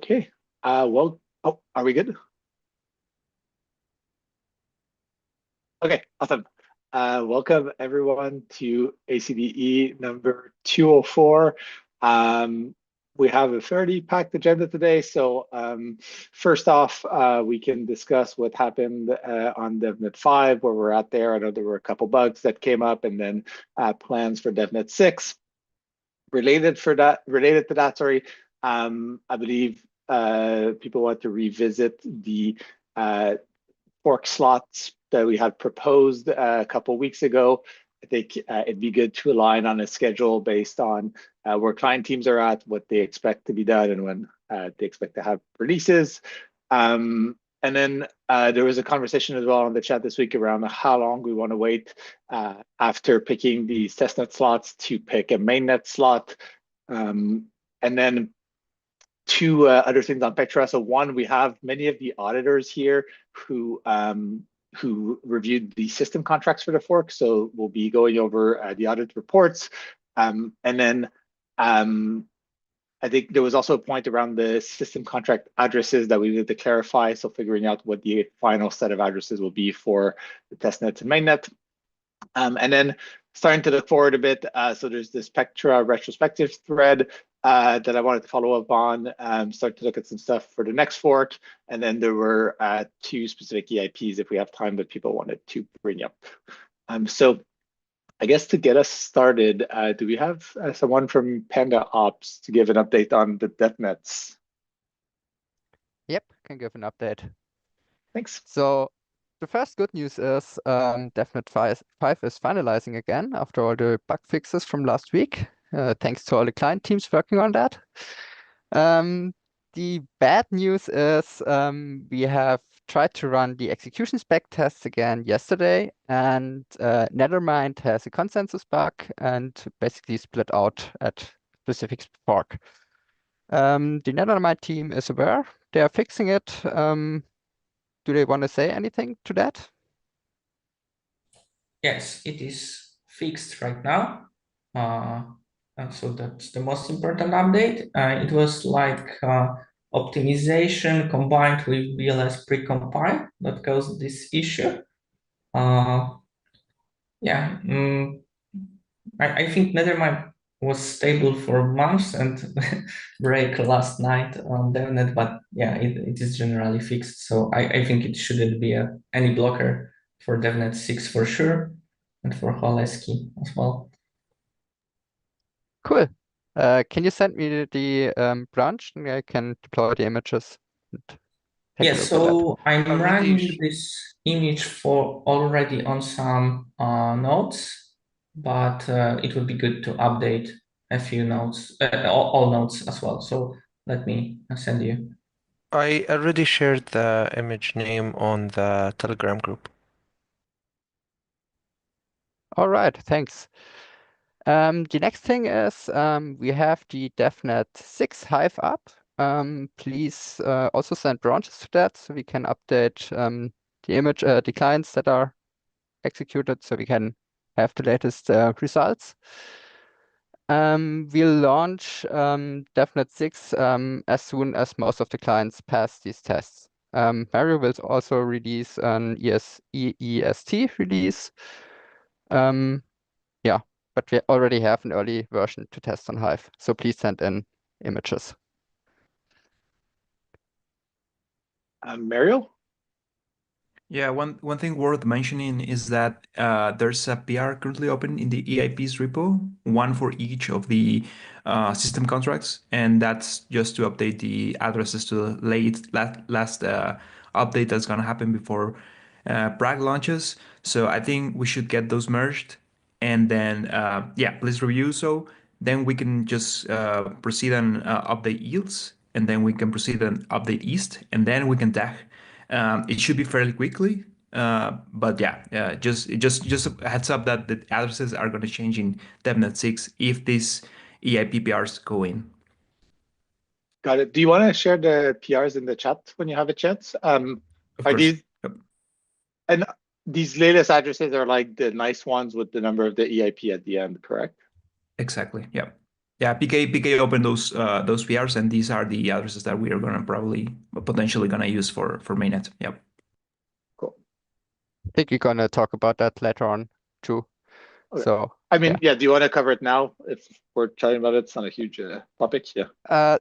Okay. Well, are we good? Okay, awesome. Welcome everyone to ACDE number 204. We have a fairly packed agenda today. So first off, we can discuss what happened on DevNet 5, where we're at there. I know there were a couple bugs that came up, and then plans for DevNet 6. Related to that, sorry, I believe people want to revisit the fork slots that we had proposed a couple of weeks ago. I think it'd be good to align on a schedule based on where client teams are at, what they expect to be done, and when they expect to have releases. And then there was a conversation as well in the chat this week around how long we want to wait after picking these testnet slots to pick a mainnet slot. And then two other things on Pectra. So one, we have many of the auditors here who reviewed the system contracts for the fork. So we'll be going over the audit reports. And then I think there was also a point around the system contract addresses that we needed to clarify. So figuring out what the final set of addresses will be for the testnet and mainnet. And then starting to look forward a bit. So there's this Pectra retrospective thread that I wanted to follow up on, start to look at some stuff for the next fork. And then there were two specific EIPs, if we have time, that people wanted to bring up. So I guess to get us started, do we have someone from Panda Ops to give an update on the DevNets? Yep, can give an update. Thanks. So the first good news is DevNet 5 is finalizing again after all the bug fixes from last week. Thanks to all the client teams working on that. The bad news is we have tried to run the execution spec tests again yesterday, and Nethermind has a consensus bug and basically split out at specific fork. The Nethermind team is aware. They are fixing it. Do they want to say anything to that? Yes, it is fixed right now. And so that's the most important update. It was like optimization combined with BLS precompile that caused this issue. Yeah, I think Nethermind was stable for months and break last night on DevNet, but yeah, it is generally fixed. So I think it shouldn't be any blocker for DevNet 6 for sure, and for Holesky as well. Cool. Can you send me the branch and I can deploy the images? Yes, so I'm running this image for already on some nodes, but it would be good to update a few nodes, all nodes as well. So let me send you. I already shared the image name on the Telegram group. All right, thanks. The next thing is we have the DevNet 6 Hive up. Please also send branches to that so we can update the image, the clients that are executed, so we can have the latest results. We'll launch DevNet 6 as soon as most of the clients pass these tests. Mario will also release an EEST release. Yeah, but we already have an early version to test on Hive, so please send in images. Mario? Yeah, one thing worth mentioning is that there's a PR currently open in the EIP's repo, one for each of the system contracts, and that's just to update the addresses to the last update that's going to happen before Prague launches. So I think we should get those merged, and then yeah, please review. So then we can just proceed and update yields, and then we can proceed and update east, and then we can tag. It should be fairly quickly, but yeah, just a heads up that the addresses are going to change in DevNet 6 if these EIP PRs go in. Got it. Do you want to share the PRs in the chat when you have a chance? Of Are course. these Yep. and these latest addresses are like the nice ones with the number of the EIP at the end, correct? Exactly. Yeah. Yeah, PK opened those PRs, and these are the addresses that we are gonna potentially gonna use for mainnet. Yep. Cool. I think we're gonna talk about that later on too. Okay. So I mean, yeah. Do you want to cover it now? If we're talking about it, it's not a huge topic. Yeah.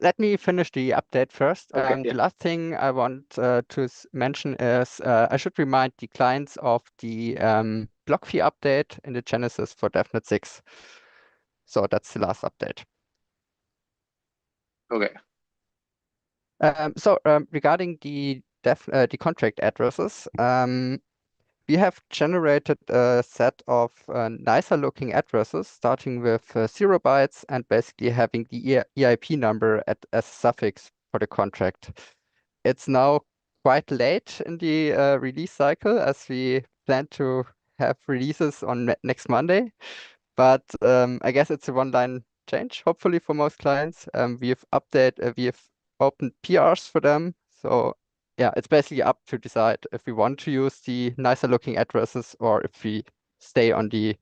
let me finish the update first. Okay, yeah. The last thing I want to mention is I should remind the clients of the block fee update in the Genesis for DevNet 6. So that's the last update. Okay. Regarding the contract addresses, we have generated a set of nicer looking addresses, starting with 0 bytes and basically having the EIP number as a suffix for the contract. It's now quite late in the release cycle, as we plan to have releases on next Monday. But I guess it's a one-line change, hopefully for most clients. We have opened PRs for them. So yeah, it's basically up to decide if we want to use the nicer looking addresses or if we stay on the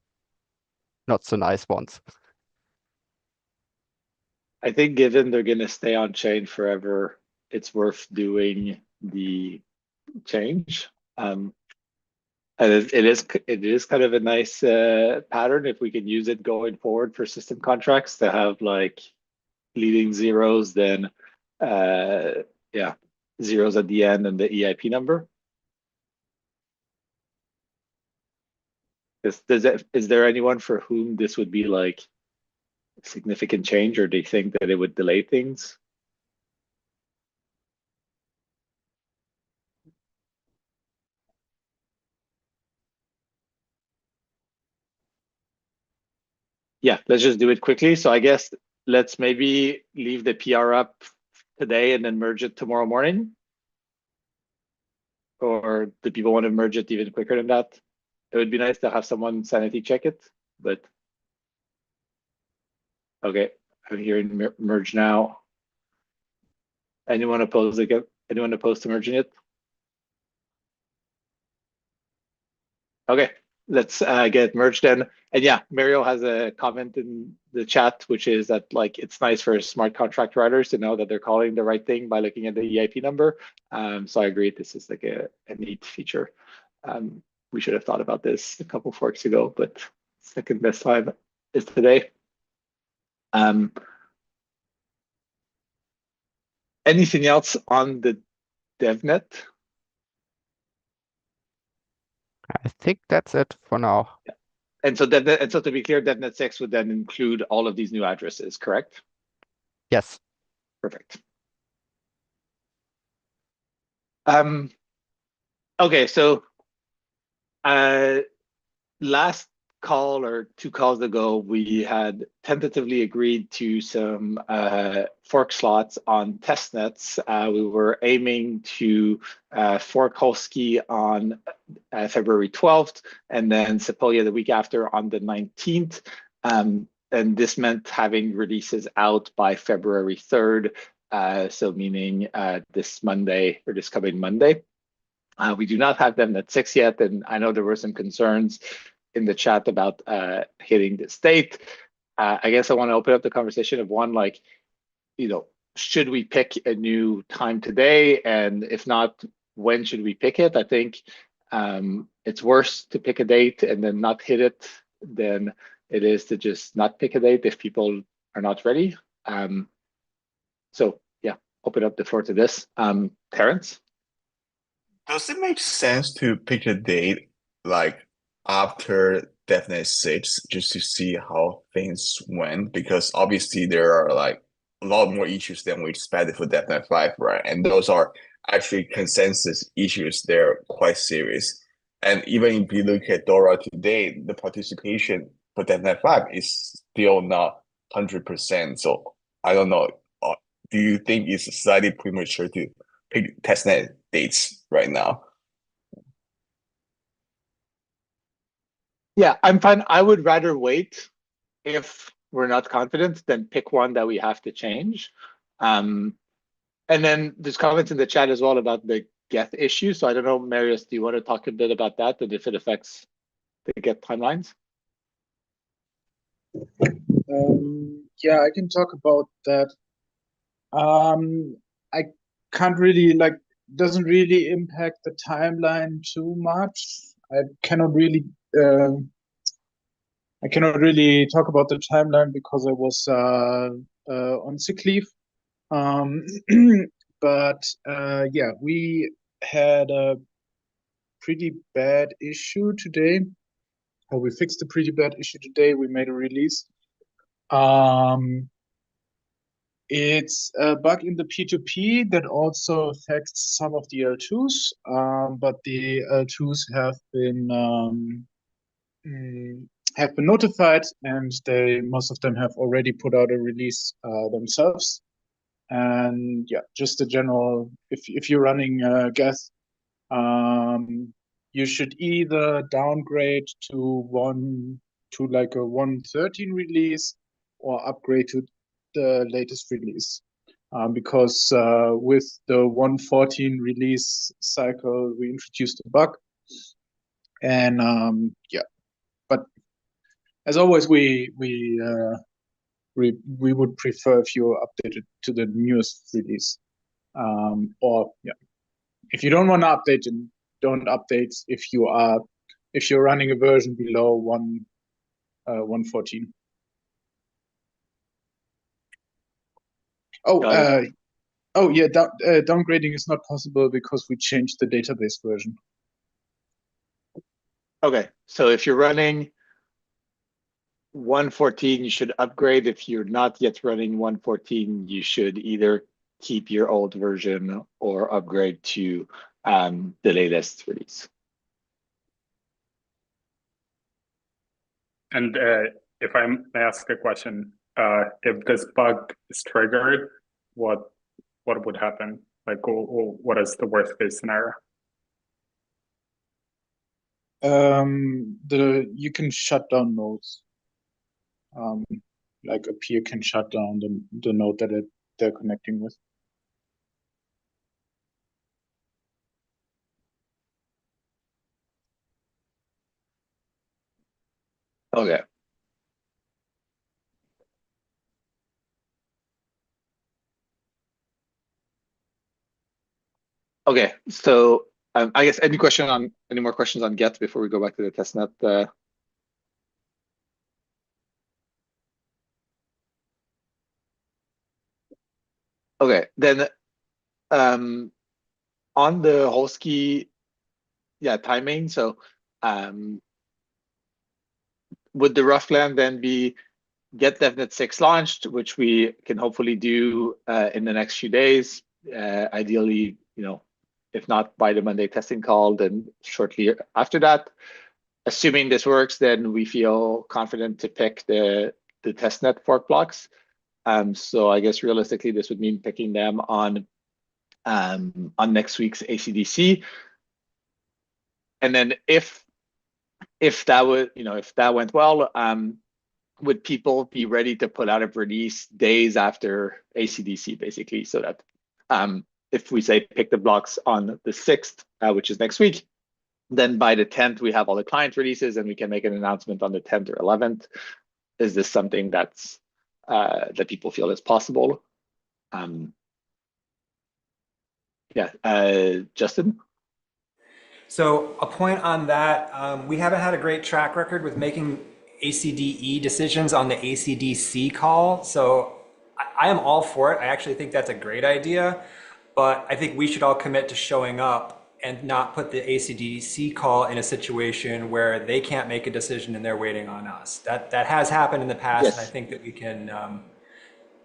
not so nice ones. I think given they're going to stay on chain forever, it's worth doing the change. And it is kind of a nice pattern if we can use it going forward for system contracts to have like leading zeros, then yeah, zeros at the end and the EIP number. Is there anyone for whom this would be like a significant change, or do you think that it would delay things? Yeah, let's just do it quickly. So I guess let's maybe leave the PR up today and then merge it tomorrow morning. Or do people want to merge it even quicker than that? It would be nice to have someone sanity check it, but okay, I'm hearing merge now. Anyone opposed again? Anyone opposed to merging it? Okay, let's get it merged then. And yeah, Mario has a comment in the chat, which is that like it's nice for smart contract writers to know that they're calling the right thing by looking at the EIP number. So I agree, this is like a neat feature. We should have thought about this a couple forks ago, but second best time is today. Anything else on the DevNet? I think that's it for now. Yeah. And so to be clear, DevNet 6 would then include all of these new addresses, correct? Yes. Perfect. Okay, so last call or 2 calls ago, we had tentatively agreed to some fork slots on testnets. We were aiming to fork Holsky on February 12th, and then Sepolia the week after on the 19th. And this meant having releases out by February 3rd, so meaning this Monday or this coming Monday. We do not have them at 6 yet, and I know there were some concerns in the chat about hitting this date. I guess I want to open up the conversation of one, like, should we pick a new time today? And if not, when should we pick it? I think it's worse to pick a date and then not hit it than it is to just not pick a date if people are not ready. So yeah, open up the floor to this. Terrence? Does it make sense to pick a date like after DevNet 6 just to see how things went? Because obviously there are like a lot more issues than we expected for DevNet 5, right? And those are actually consensus issues. They're quite serious. And even if you look at Dora today, the participation for DevNet 5 is still not 100%. So I don't know. Do you think it's slightly premature to pick testnet dates right now? Yeah, I'm fine. I would rather wait if we're not confident than pick one that we have to change. And then there's comments in the chat as well about the Geth issue. So I don't know, Marius, do you want to talk a bit about that and if it affects the Geth timelines? Yeah, I can talk about that. I can't really doesn't really impact the timeline too much. I cannot really talk about the timeline because I was on sick leave. But yeah, we had a pretty bad issue today. Or we fixed a pretty bad issue today. We made a release. It's a bug in the P2P that also affects some of the L2s, but the L2s have been notified, and most of them have already put out a release themselves. And yeah, just a general, if you're running Gas, you should either downgrade to like a 1.13 release or upgrade to the latest release. Because with the 1.14 release cycle, we introduced a bug. And yeah, but as always, we would prefer if you updated to the newest release. Or yeah, if you don't want to update, then don't update if you're running a version below 1.14. Oh yeah, downgrading is not possible because we changed the database version. Okay, so if you're running 1.14, you should upgrade. If you're not yet running 1.14, you should either keep your old version or upgrade to the latest release. And if I may ask a question, if this bug is triggered, what would happen? Like, what is the worst case scenario? You can shut down nodes. Like a peer can shut down the node that they're connecting with. Okay. Okay, so I guess any more questions on Get before we go back to the testnet? Okay, then on the Holsky, yeah, timing. So would the rough plan then be get DevNet 6 launched, which we can hopefully do in the next few days, ideally, if not by the Monday testing call, then shortly after that. Assuming this works, then we feel confident to pick the testnet fork blocks. So I guess realistically, this would mean picking them on next week's ACDC. And then if that would, if that went well, would people be ready to put out a release days after ACDC, basically, so that if we say pick the blocks on the 6th, which is next week, then by the 10th, we have all the client releases and we can make an announcement on the 10th or 11th. Is this something that's that people feel is possible? Yeah, Justin? So a point on that, we haven't had a great track record with making ACDE decisions on the ACDC call. So I am all for it. I actually think that's a great idea, but I think we should all commit to showing up and not put the ACDC call in a situation where they can't make a decision and they're waiting on us. That has happened in the past, Yes. and I think that we can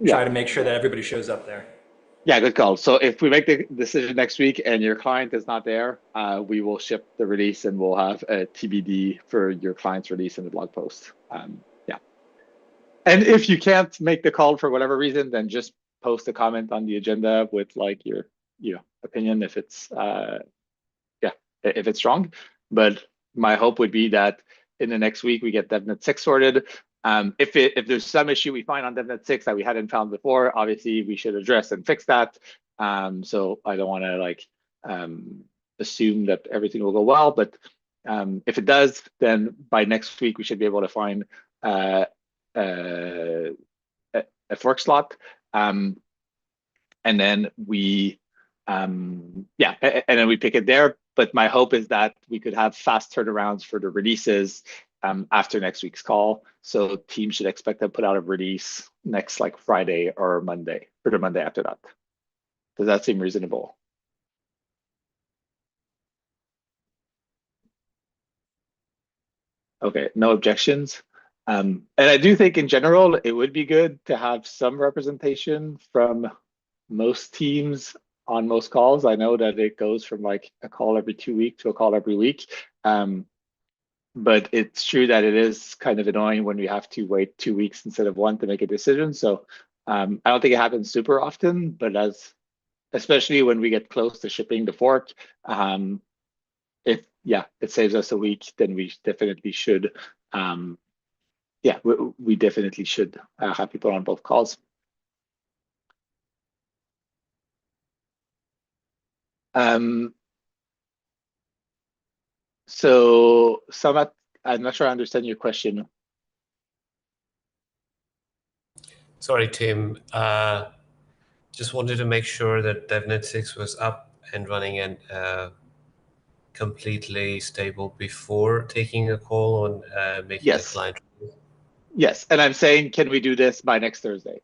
try to make sure that everybody shows up there. Yeah, good call. So if we make the decision next week and your client is not there, we will ship the release and we'll have a TBD for your client's release in the blog post. Yeah. And if you can't make the call for whatever reason, then just post a comment on the agenda with like your opinion if it's if it's wrong. But my hope would be that in the next week we get DevNet 6 sorted. If there's some issue we find on DevNet 6 that we hadn't found before, obviously we should address and fix that. So I don't want to assume that everything will go well, but if it does, then by next week we should be able to find a fork slot. And then we, and then we pick it there. But my hope is that we could have fast turnarounds for the releases after next week's call. So teams should expect to put out a release next like Friday or Monday, or the Monday after that. Does that seem reasonable? Okay, no objections. And I do think in general, it would be good to have some representation from most teams on most calls. I know that it goes from like a call every 2 weeks to a call every week. But it's true that it is kind of annoying when we have to wait 2 weeks instead of one to make a decision. So I don't think it happens super often, but especially when we get close to shipping the fork, if it saves us a week, then we definitely should. We definitely should have people on both calls. So Samat, I'm not sure I understand your question. Sorry, Tim. Just wanted to make sure that DevNet 6 was up and running and completely stable before taking a call on making the client. Yes, and I'm saying, can we do this by next Thursday?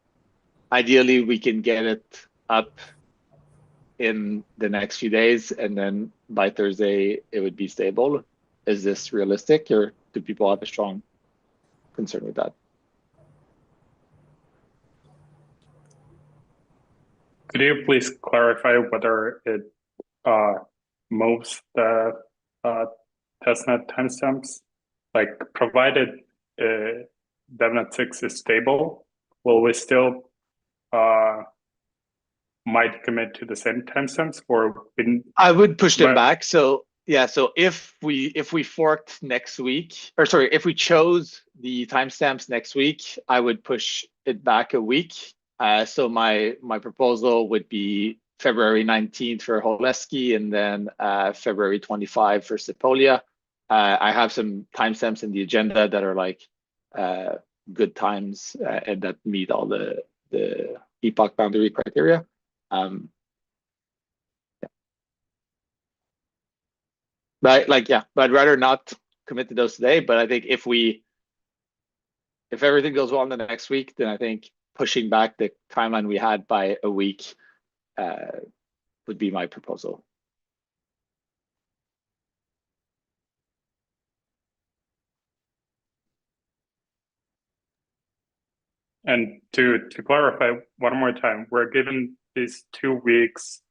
Ideally, we can get it up in the next few days, and then by Thursday, it would be stable. Is this realistic, or do people have a strong concern with that? Could you please clarify whether it moves the testnet timestamps? Like, provided DevNet 6 is stable, will we still might commit to the same timestamps, or I would push them back. So yeah, so if we forked next week, or sorry, if we chose the timestamps next week, I would push it back a week. So my proposal would be February 19th for Holeski, and then February 25 for Sepolia. I have some timestamps in the agenda that are like good times and that meet all the epoch boundary criteria. But I'd rather not commit to those today. But I think if everything goes well in the next week, then I think pushing back the timeline we had by a week would be my proposal. And to clarify one more time, we're given these 2 weeks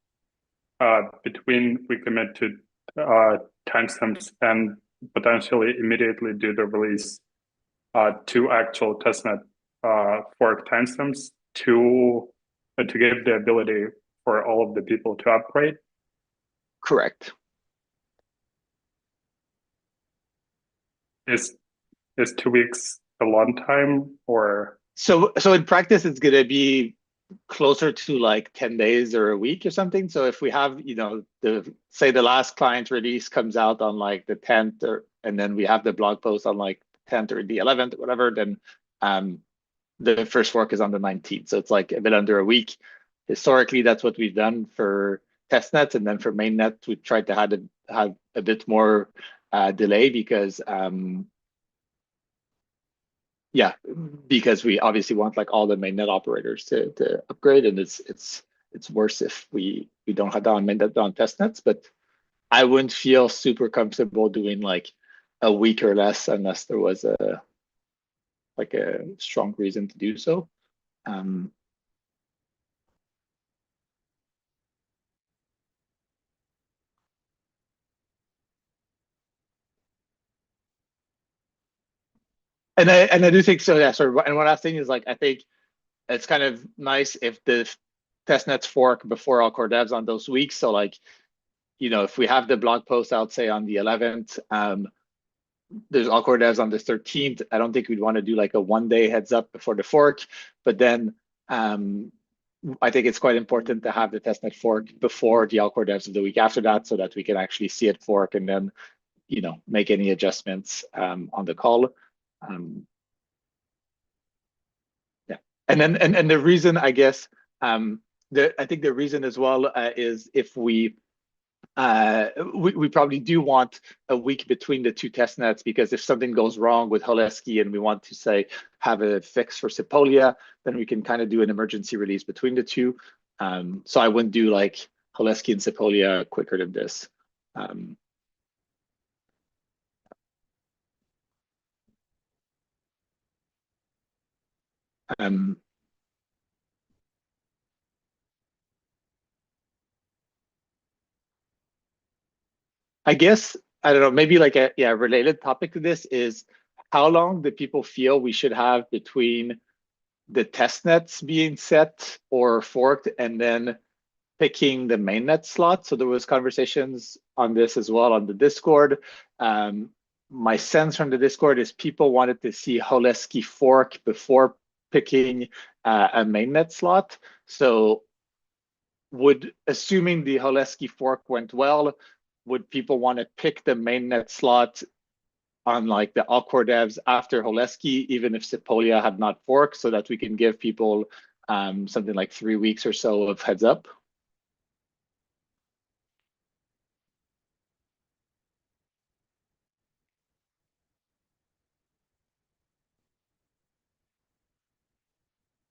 between we commit to timestamps and potentially immediately do the release to actual testnet fork timestamps to give the ability for all of the people to upgrade. Correct. Is 2 weeks a long time, or? So in practice, it's going to be closer to like 10 days or a week or something. So if we have, say the last client release comes out on like the 10th, and then we have the blog post on like 10th or the 11th or whatever, then the first fork is on the 19th. So it's like a bit under a week. Historically, that's what we've done for testnets, and then for mainnet, we tried to have a bit more delay because because we obviously want like all the mainnet operators to upgrade, and it's worse if we don't have that on mainnet on testnets. But I wouldn't feel super comfortable doing like a week or less unless there was a strong reason to do so. And I do think so. Yeah. Sorry. And one last thing is like I think it's kind of nice if the testnets fork before all core devs on those weeks. So like, if we have the blog post out, say on the 11th, there's all core devs on the 13th. I don't think we'd want to do like a 1 day heads up before the fork, but then I think it's quite important to have the testnet fork before the all core devs of the week after that, so that we can actually see it fork and then, make any adjustments on the call. And the reason, I guess, I think the reason as well is if we probably do want a week between the two test nets, because if something goes wrong with Holesky and we want to say have a fix for Sepolia, then we can kind of do an emergency release between the two. So I wouldn't do like Holesky and Sepolia quicker than this. I guess, I don't know, maybe like a related topic to this is how long do people feel we should have between the test nets being set or forked and then picking the mainnet slot? So there was conversations on this as well on the Discord. My sense from the Discord is people wanted to see Holesky fork before picking a mainnet slot. So assuming the Holesky fork went well, would people want to pick the mainnet slot on like the awkward devs after Holesky, even if Sepolia had not forked, so that we can give people something like 3 weeks or so of heads up?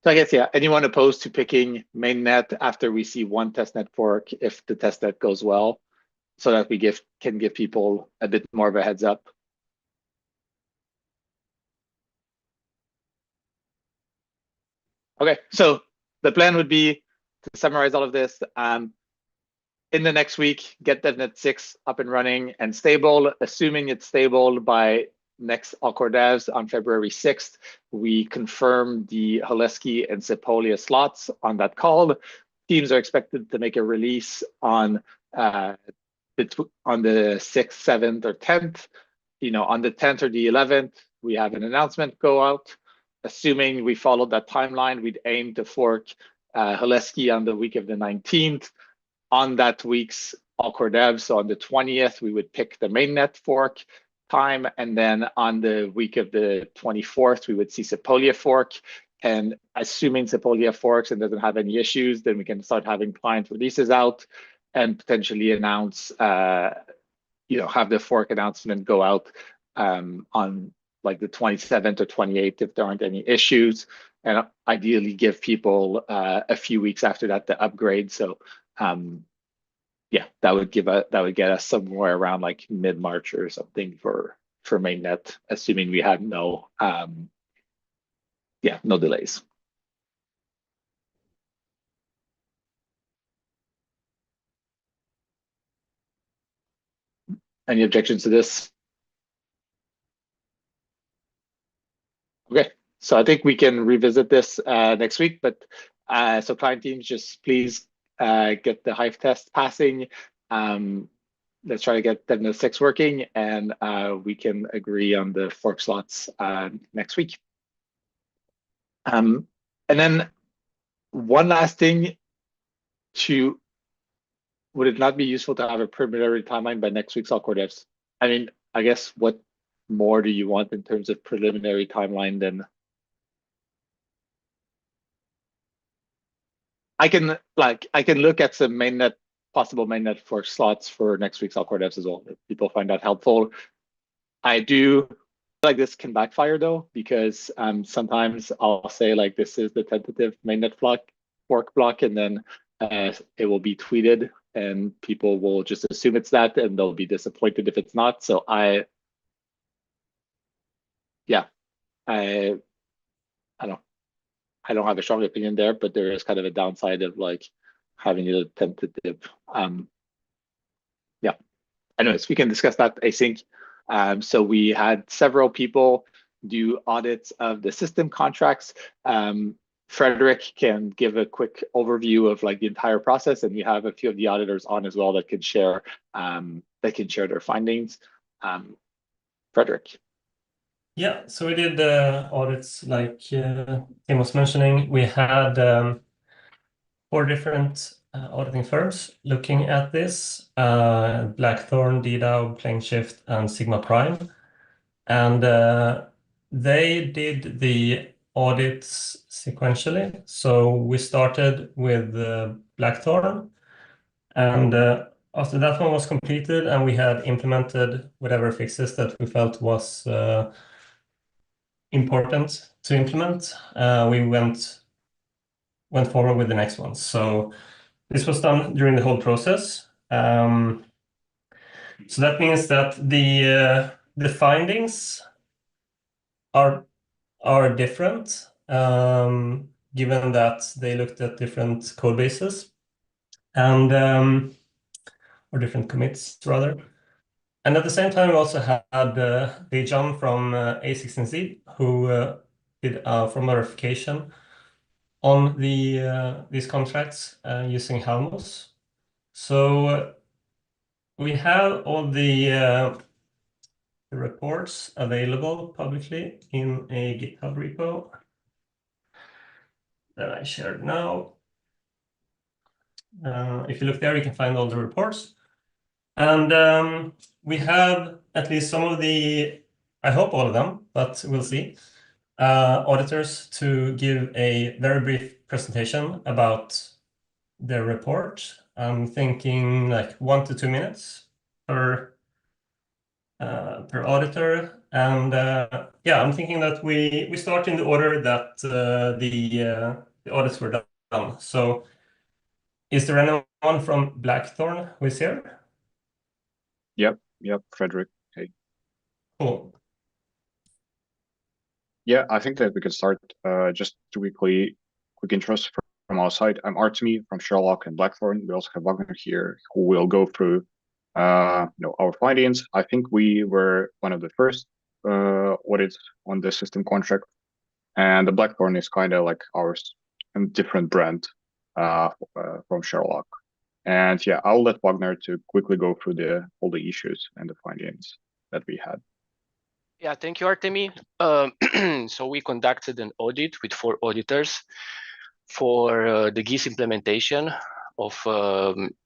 So I guess, yeah, anyone opposed to picking mainnet after we see one testnet fork if the testnet goes well, so that we can give people a bit more of a heads up? Okay, so the plan would be to summarize all of this. In the next week, get DevNet 6 up and running and stable. Assuming it's stable by next Alcor Devs on February 6th, we confirm the Holesky and Sepolia slots on that call. Teams are expected to make a release on the 6th, 7th, or 10th. On the 10th or the 11th, we have an announcement go out. Assuming we followed that timeline, we'd aim to fork Holesky on the week of the 19th. On that week's Alcor Dev, so on the 20th, we would pick the mainnet fork time, and then on the week of the 24th, we would see Sepolia fork. And assuming Sepolia forks and doesn't have any issues, then we can start having client releases out and potentially announce, have the fork announcement go out on like the 27th or 28th if there aren't any issues, and ideally give people a few weeks after that to upgrade. So that would get us somewhere around like mid-March or something for mainnet, assuming we had no delays. Any objections to this? Okay, so I think we can revisit this next week, but so client teams, just please get the Hive test passing. Let's try to get DevNet 6 working, and we can agree on the fork slots next week. And then one last thing, would it not be useful to have a preliminary timeline by next week's Alcor Devs? I mean, I guess what more do you want in terms of preliminary timeline than I can look at some possible mainnet fork slots for next week's Alcor Devs as well, if people find that helpful. I do feel like this can backfire though, because sometimes I'll say like this is the tentative mainnet fork block, and then it will be tweeted and people will just assume it's that, and they'll be disappointed if it's not. So I don't have a strong opinion there, but there is kind of a downside of like having a tentative. Anyways, we can discuss that async. So we had several people do audits of the system contracts. Frederick can give a quick overview of like the entire process, and we have a few of the auditors on as well that can share their findings. Frederick. Yeah, so we did audits like Tim was mentioning. We had 4 different auditing firms looking at this: Blackthorn, DDAO, Planeshift, and Sigma Prime. And they did the audits sequentially. So we started with Blackthorn, and after that one was completed and we had implemented whatever fixes that we felt was important to implement, we went forward with the next one. So this was done during the whole process. So that means that the findings are different, given that they looked at different code bases and or different commits rather. And at the same time, we also had Dejan from A16Z who did a formal verification on these contracts using Halmos. So we have all the reports available publicly in a GitHub repo that I shared now. If you look there, you can find all the reports. And we have at least some of the, I hope all of them, but we'll see, auditors to give a very brief presentation about their report. I'm thinking like 1 to 2 minutes per auditor. And yeah, I'm thinking that we start in the order that the audits were done. So is there anyone from Blackthorn who is here? Yep, Frederick. Hey. Cool. Yeah, I think that we can start just 2 quick intros from our side. I'm Artemy from Sherlock and Blackthorn. We also have Wagner here who will go through our findings. I think we were one of the first audits on the system contract, and the Blackthorn is kind of like ours, a different brand from Sherlock. And yeah, I'll let Wagner to quickly go through all the issues and the findings that we had. Yeah, thank you, Artemy. So we conducted an audit with 4 auditors for the GIS implementation of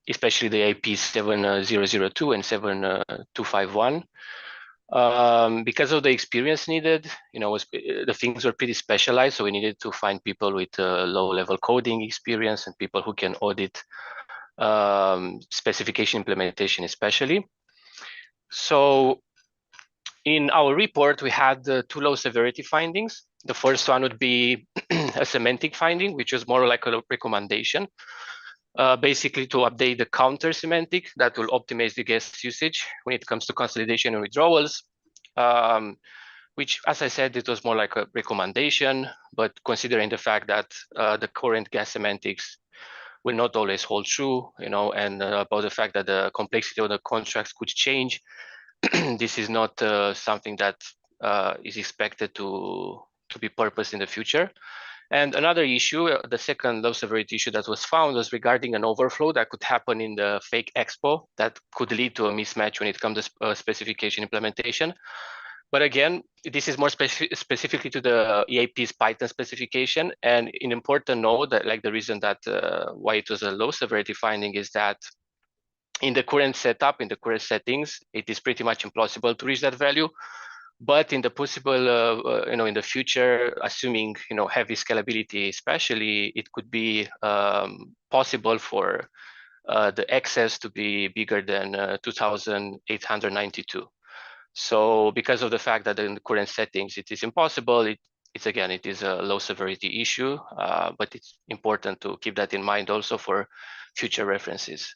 especially the AP 7002 and 7251. Because of the experience needed, the things were pretty specialized, so we needed to find people with low-level coding experience and people who can audit specification implementation especially. So in our report, we had 2 low severity findings. The first one would be a semantic finding, which is more like a recommendation, basically to update the counter semantic that will optimize the gas usage when it comes to consolidation and withdrawals, which, as I said, it was more like a recommendation, but considering the fact that the current gas semantics will not always hold true, and about the fact that the complexity of the contracts could change, this is not something that is expected to be purposed in the future. And another issue, the second low severity issue that was found was regarding an overflow that could happen in the fake expo that could lead to a mismatch when it comes to specification implementation. But again, this is more specifically to the EAP's Python specification. And an important note that the reason that why it was a low severity finding is that in the current setup, in the current settings, it is pretty much impossible to reach that value. But in the possible, in the future, assuming, heavy scalability, especially, it could be possible for the excess to be bigger than 2,892. So because of the fact that in the current settings, it is impossible, it is a low severity issue, but it's important to keep that in mind also for future references.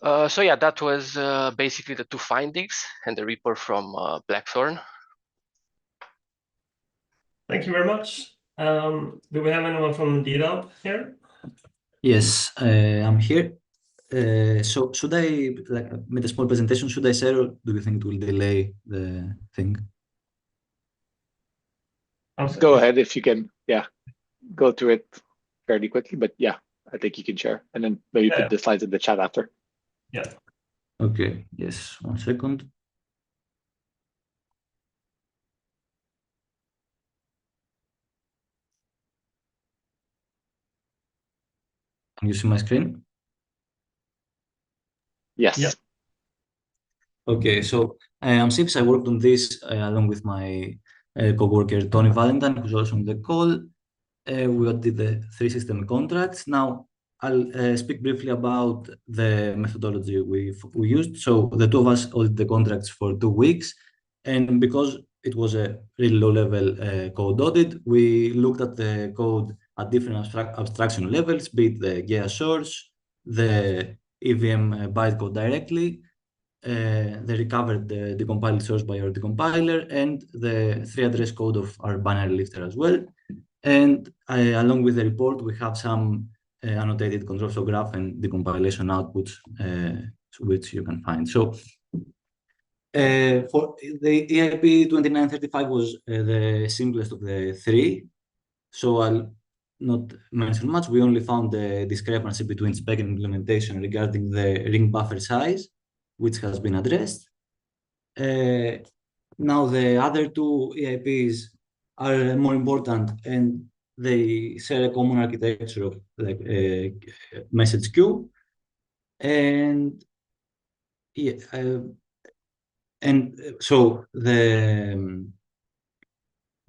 So yeah, that was basically the 2 findings and the report from Blackthorn. Thank you very much. Do we have anyone from DDAP here? Yes, I'm here. So should I make a small presentation? Should I share, or do you think it will delay the thing? Go ahead if you can. Yeah, go through it fairly quickly, but yeah, I think you can share, and then maybe put the slides in the chat after. Yeah. Okay. Yes. 1 second. Can you see my screen? Yes. Yeah. Okay, so I'm Sips. I worked on this along with my co-worker Tony Valentine, who's also on the call. We audit the 3 system contracts. Now, I'll speak briefly about the methodology we used. So the two of us audited the contracts for 2 weeks. And because it was a really low-level code audit, we looked at the code at different abstraction levels, be it the GEA source, the EVM bytecode directly, the recovered decompiled source by our decompiler, and the 3 address code of our binary lifter as well. And along with the report, we have some annotated control flow graph and decompilation outputs, which you can find. So for the EIP 2935 was the simplest of the 3. So I'll not mention much. We only found the discrepancy between spec and implementation regarding the ring buffer size, which has been addressed. Now the other 2 EIPs are more important, and they share a common architecture of like message queue. And yeah, so the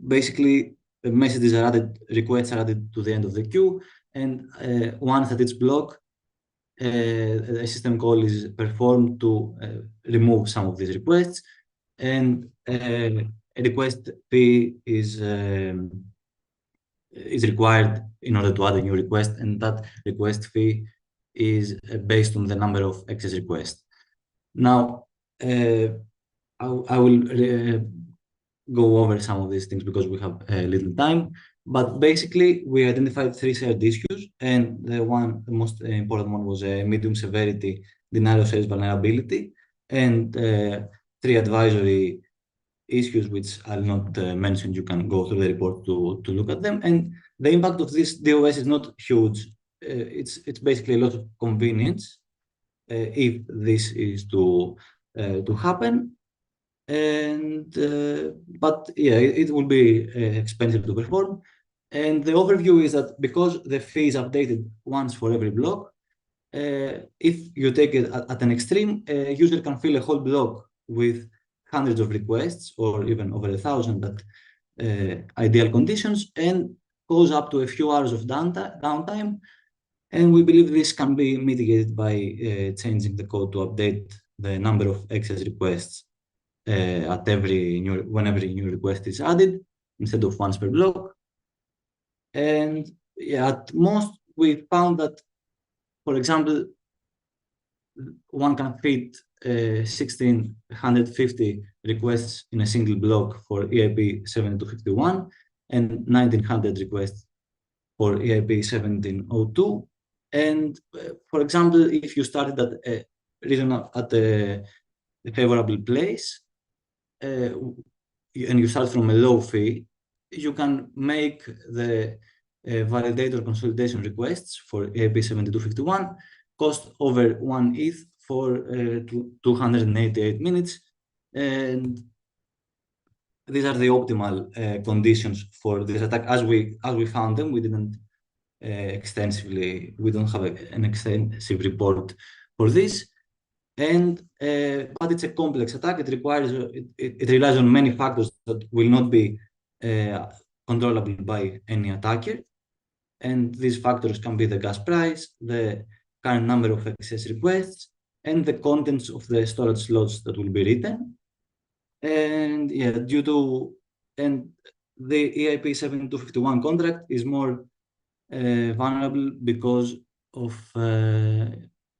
basically the messages are added, requests are added to the end of the queue, and once at each block, a system call is performed to remove some of these requests, and a request fee is required in order to add a new request, and that request fee is based on the number of excess requests. Now, I will go over some of these things because we have little time. But basically, we identified 3 shared issues, and the most important one was a medium severity denial of service vulnerability, and 3 advisory issues, which I'll not mention. You can go through the report to look at them. And the impact of this DOS is not huge. It's basically a lot of convenience if this is to happen. And but yeah, it will be expensive to perform. And the overview is that because the fee is updated once for every block, if you take it at an extreme, a user can fill a whole block with hundreds of requests or even over 1,000 at ideal conditions, and goes up to a few hours of downtime. And we believe this can be mitigated by changing the code to update the number of excess requests at whenever a new request is added, instead of once per block. And yeah, at most we found that, for example, one can fit 1,650 requests in a single block for EIP 7251 and 1,900 requests for EIP 1702. And for example, if you started at a favorable place, and you start from a low fee, you can make the validator consolidation requests for EIP 7251 cost over 1 ETH for 288 minutes. And these are the optimal conditions for this attack as we found them. We didn't we don't have an extensive report for this. And but it's a complex attack. It relies on many factors that will not be controllable by any attacker. And these factors can be the gas price, the current number of excess requests, and the contents of the storage slots that will be written. And yeah, the EIP 7251 contract is more vulnerable because of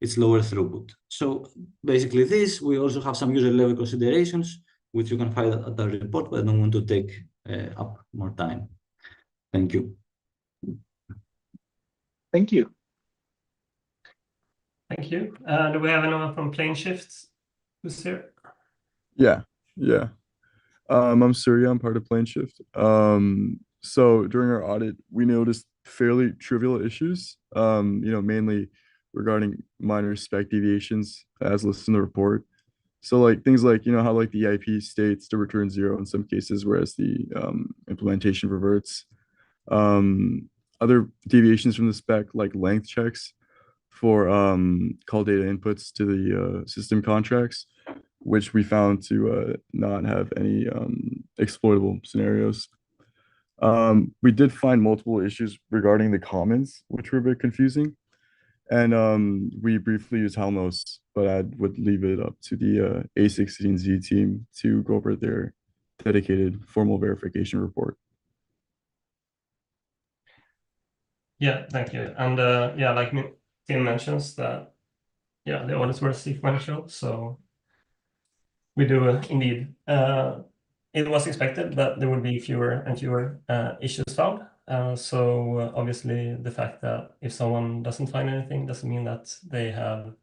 its lower throughput. So basically we also have some user level considerations, which you can find at our report, but I don't want to take up more time. Thank you. Thank you. Thank you. Do we have anyone from PlaneShift who's here? Yeah. I'm Surya. I'm part of PlaneShift. So during our audit, we noticed fairly trivial issues, mainly regarding minor spec deviations as listed in the report. So like things like, how like the EIP states to return 0 in some cases, whereas the implementation reverts. Other deviations from the spec, like length checks for call data inputs to the system contracts, which we found to not have any exploitable scenarios. We did find multiple issues regarding the comments, which were a bit confusing. And we briefly used Halmos, but I would leave it up to the A16Z team to go over their dedicated formal verification report. Yeah, thank you. And yeah, like Tim mentions that, yeah, the audits were sequential, so we do indeed. It was expected that there would be fewer and fewer issues found. So obviously, the fact that if someone doesn't find anything doesn't mean that they have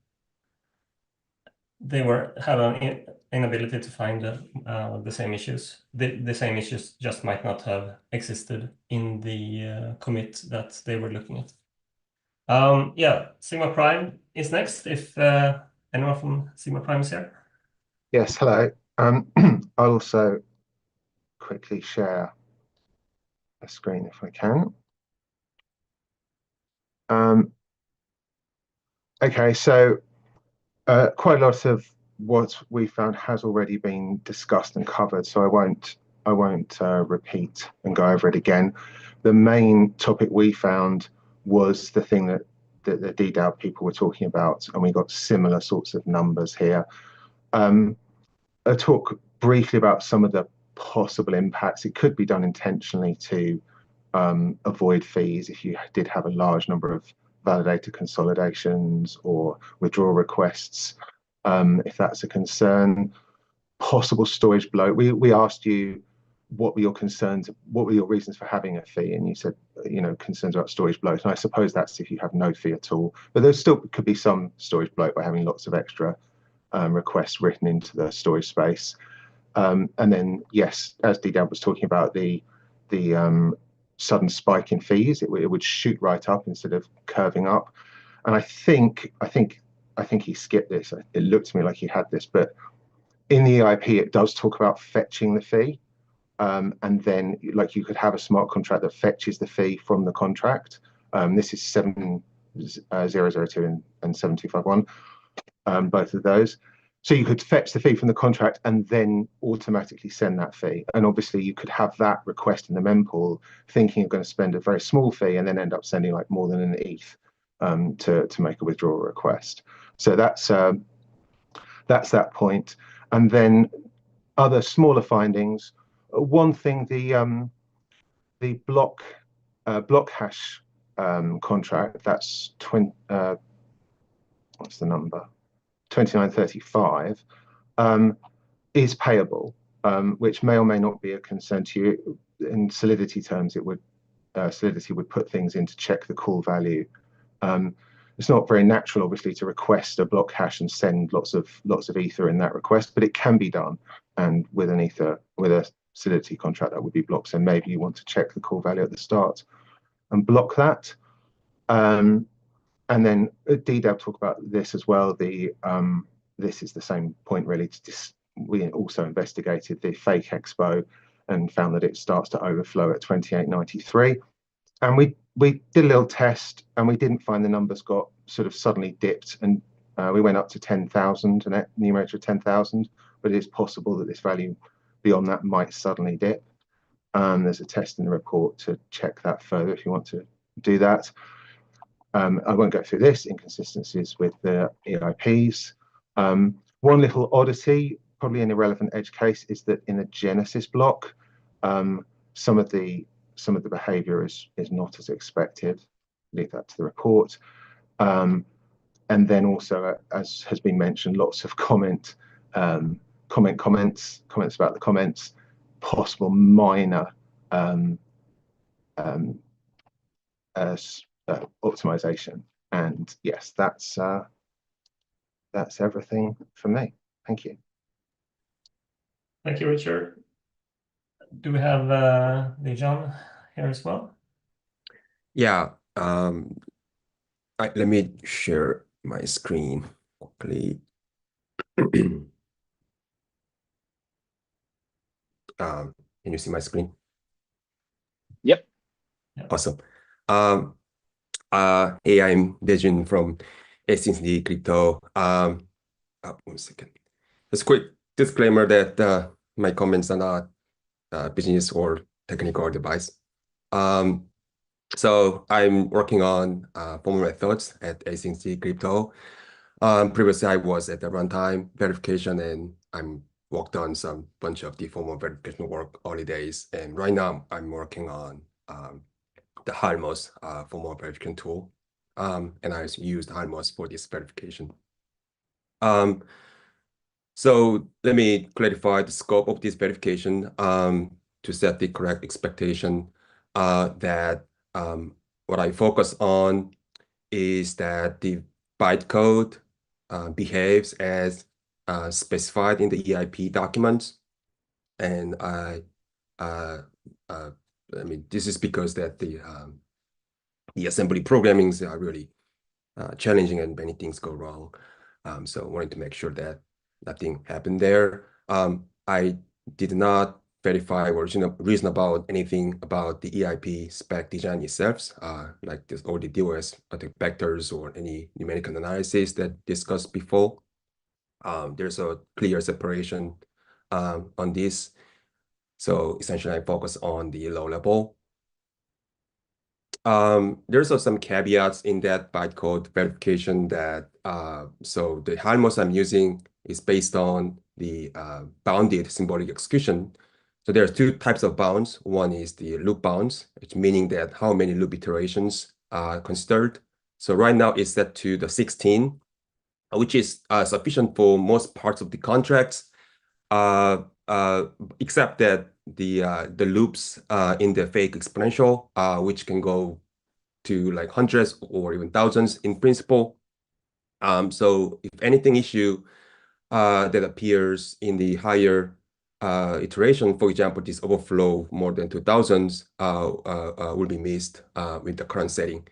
an inability to find the same issues. The same issues just might not have existed in the commit that they were looking at. Yeah, Sigma Prime is next. If anyone from Sigma Prime is here. Yes, hello. I'll also quickly share a screen if I can. Okay, so quite a lot of what we found has already been discussed and covered, so I won't repeat and go over it again. The main topic we found was the thing that the DDAO people were talking about, and we got similar sorts of numbers here. I'll talk briefly about some of the possible impacts. It could be done intentionally to avoid fees if you did have a large number of validator consolidations or withdrawal requests, if that's a concern. Possible storage bloat. We asked you what were your concerns, what were your reasons for having a fee, and you said, you know, concerns about storage bloat. And I suppose that's if you have no fee at all, but there still could be some storage bloat by having lots of extra requests written into the storage space. And then, yes, as DDAO was talking about, the sudden spike in fees, it would shoot right up instead of curving up. And I think he skipped this. It looked to me like he had this, but in the EIP, it does talk about fetching the fee. And then, like, you could have a smart contract that fetches the fee from the contract. This is 7002 and 7251, both of those. So you could fetch the fee from the contract and then automatically send that fee. And obviously you could have that request in the mempool thinking you're going to spend a very small fee and then end up sending like more than an ETH to make a withdrawal request. So that's that point. And then other smaller findings. One thing, the block hash contract, that's what's the number? 2935 is payable, which may or may not be a concern to you. In Solidity terms, it would Solidity would put things in to check the call value. It's not very natural, obviously, to request a block hash and send lots of Ether in that request, but it can be done. And with an Ether, with a Solidity contract, that would be blocked. So maybe you want to check the call value at the start and block that. And then DDAO talk about this as well. This is the same point really. We also investigated the fake expo and found that it starts to overflow at 2893. And we did a little test and we didn't find the numbers got sort of suddenly dipped, and we went up to 10,000, a numerator of 10,000, but it is possible that this value beyond that might suddenly dip. There's a test in the report to check that further if you want to do that. I won't go through this, inconsistencies with the EIPs. One little oddity, probably an irrelevant edge case, is that in the Genesis block, some of the behavior is not as expected. Leave that to the report. And then also, as has been mentioned, lots of comments about the comments, possible minor optimization. And yes, that's everything from me. Thank you. Thank you, Richard. Do we have Dejan here as well? Yeah. Let me share my screen quickly. Can you see my screen? Yep. Awesome. Hey, I'm Dejan from A16Z Crypto. 1 second. Just quick disclaimer that my comments are not business or technical advice. So I'm working on formal methods at async crypto. Previously, I was at the runtime verification, and I'm worked on some bunch of the formal verification work early days. And right now, I'm working on the Halmos formal verification tool, and I used Halmos for this verification. So let me clarify the scope of this verification to set the correct expectation that what I focus on is that the bytecode behaves as specified in the EIP documents. And I mean, this is because that the assembly programmings are really challenging and many things go wrong. So I wanted to make sure that nothing happened there. I did not verify or reason about anything about the EIP spec design itself, like this, all the DOS vectors or any numerical analysis that discussed before. There's a clear separation on this. So essentially, I focus on the low level. There's also some caveats in that bytecode verification that so the Halmos I'm using is based on the bounded symbolic execution. So there are two types of bounds. One is the loop bounds, which meaning that how many loop iterations are considered. So right now it's set to the 16, which is sufficient for most parts of the contracts, except that the loops in the fake exponential, which can go to like hundreds or even thousands in principle. So if anything issue that appears in the higher iteration, for example, this overflow more than 2000 will be missed with the current setting.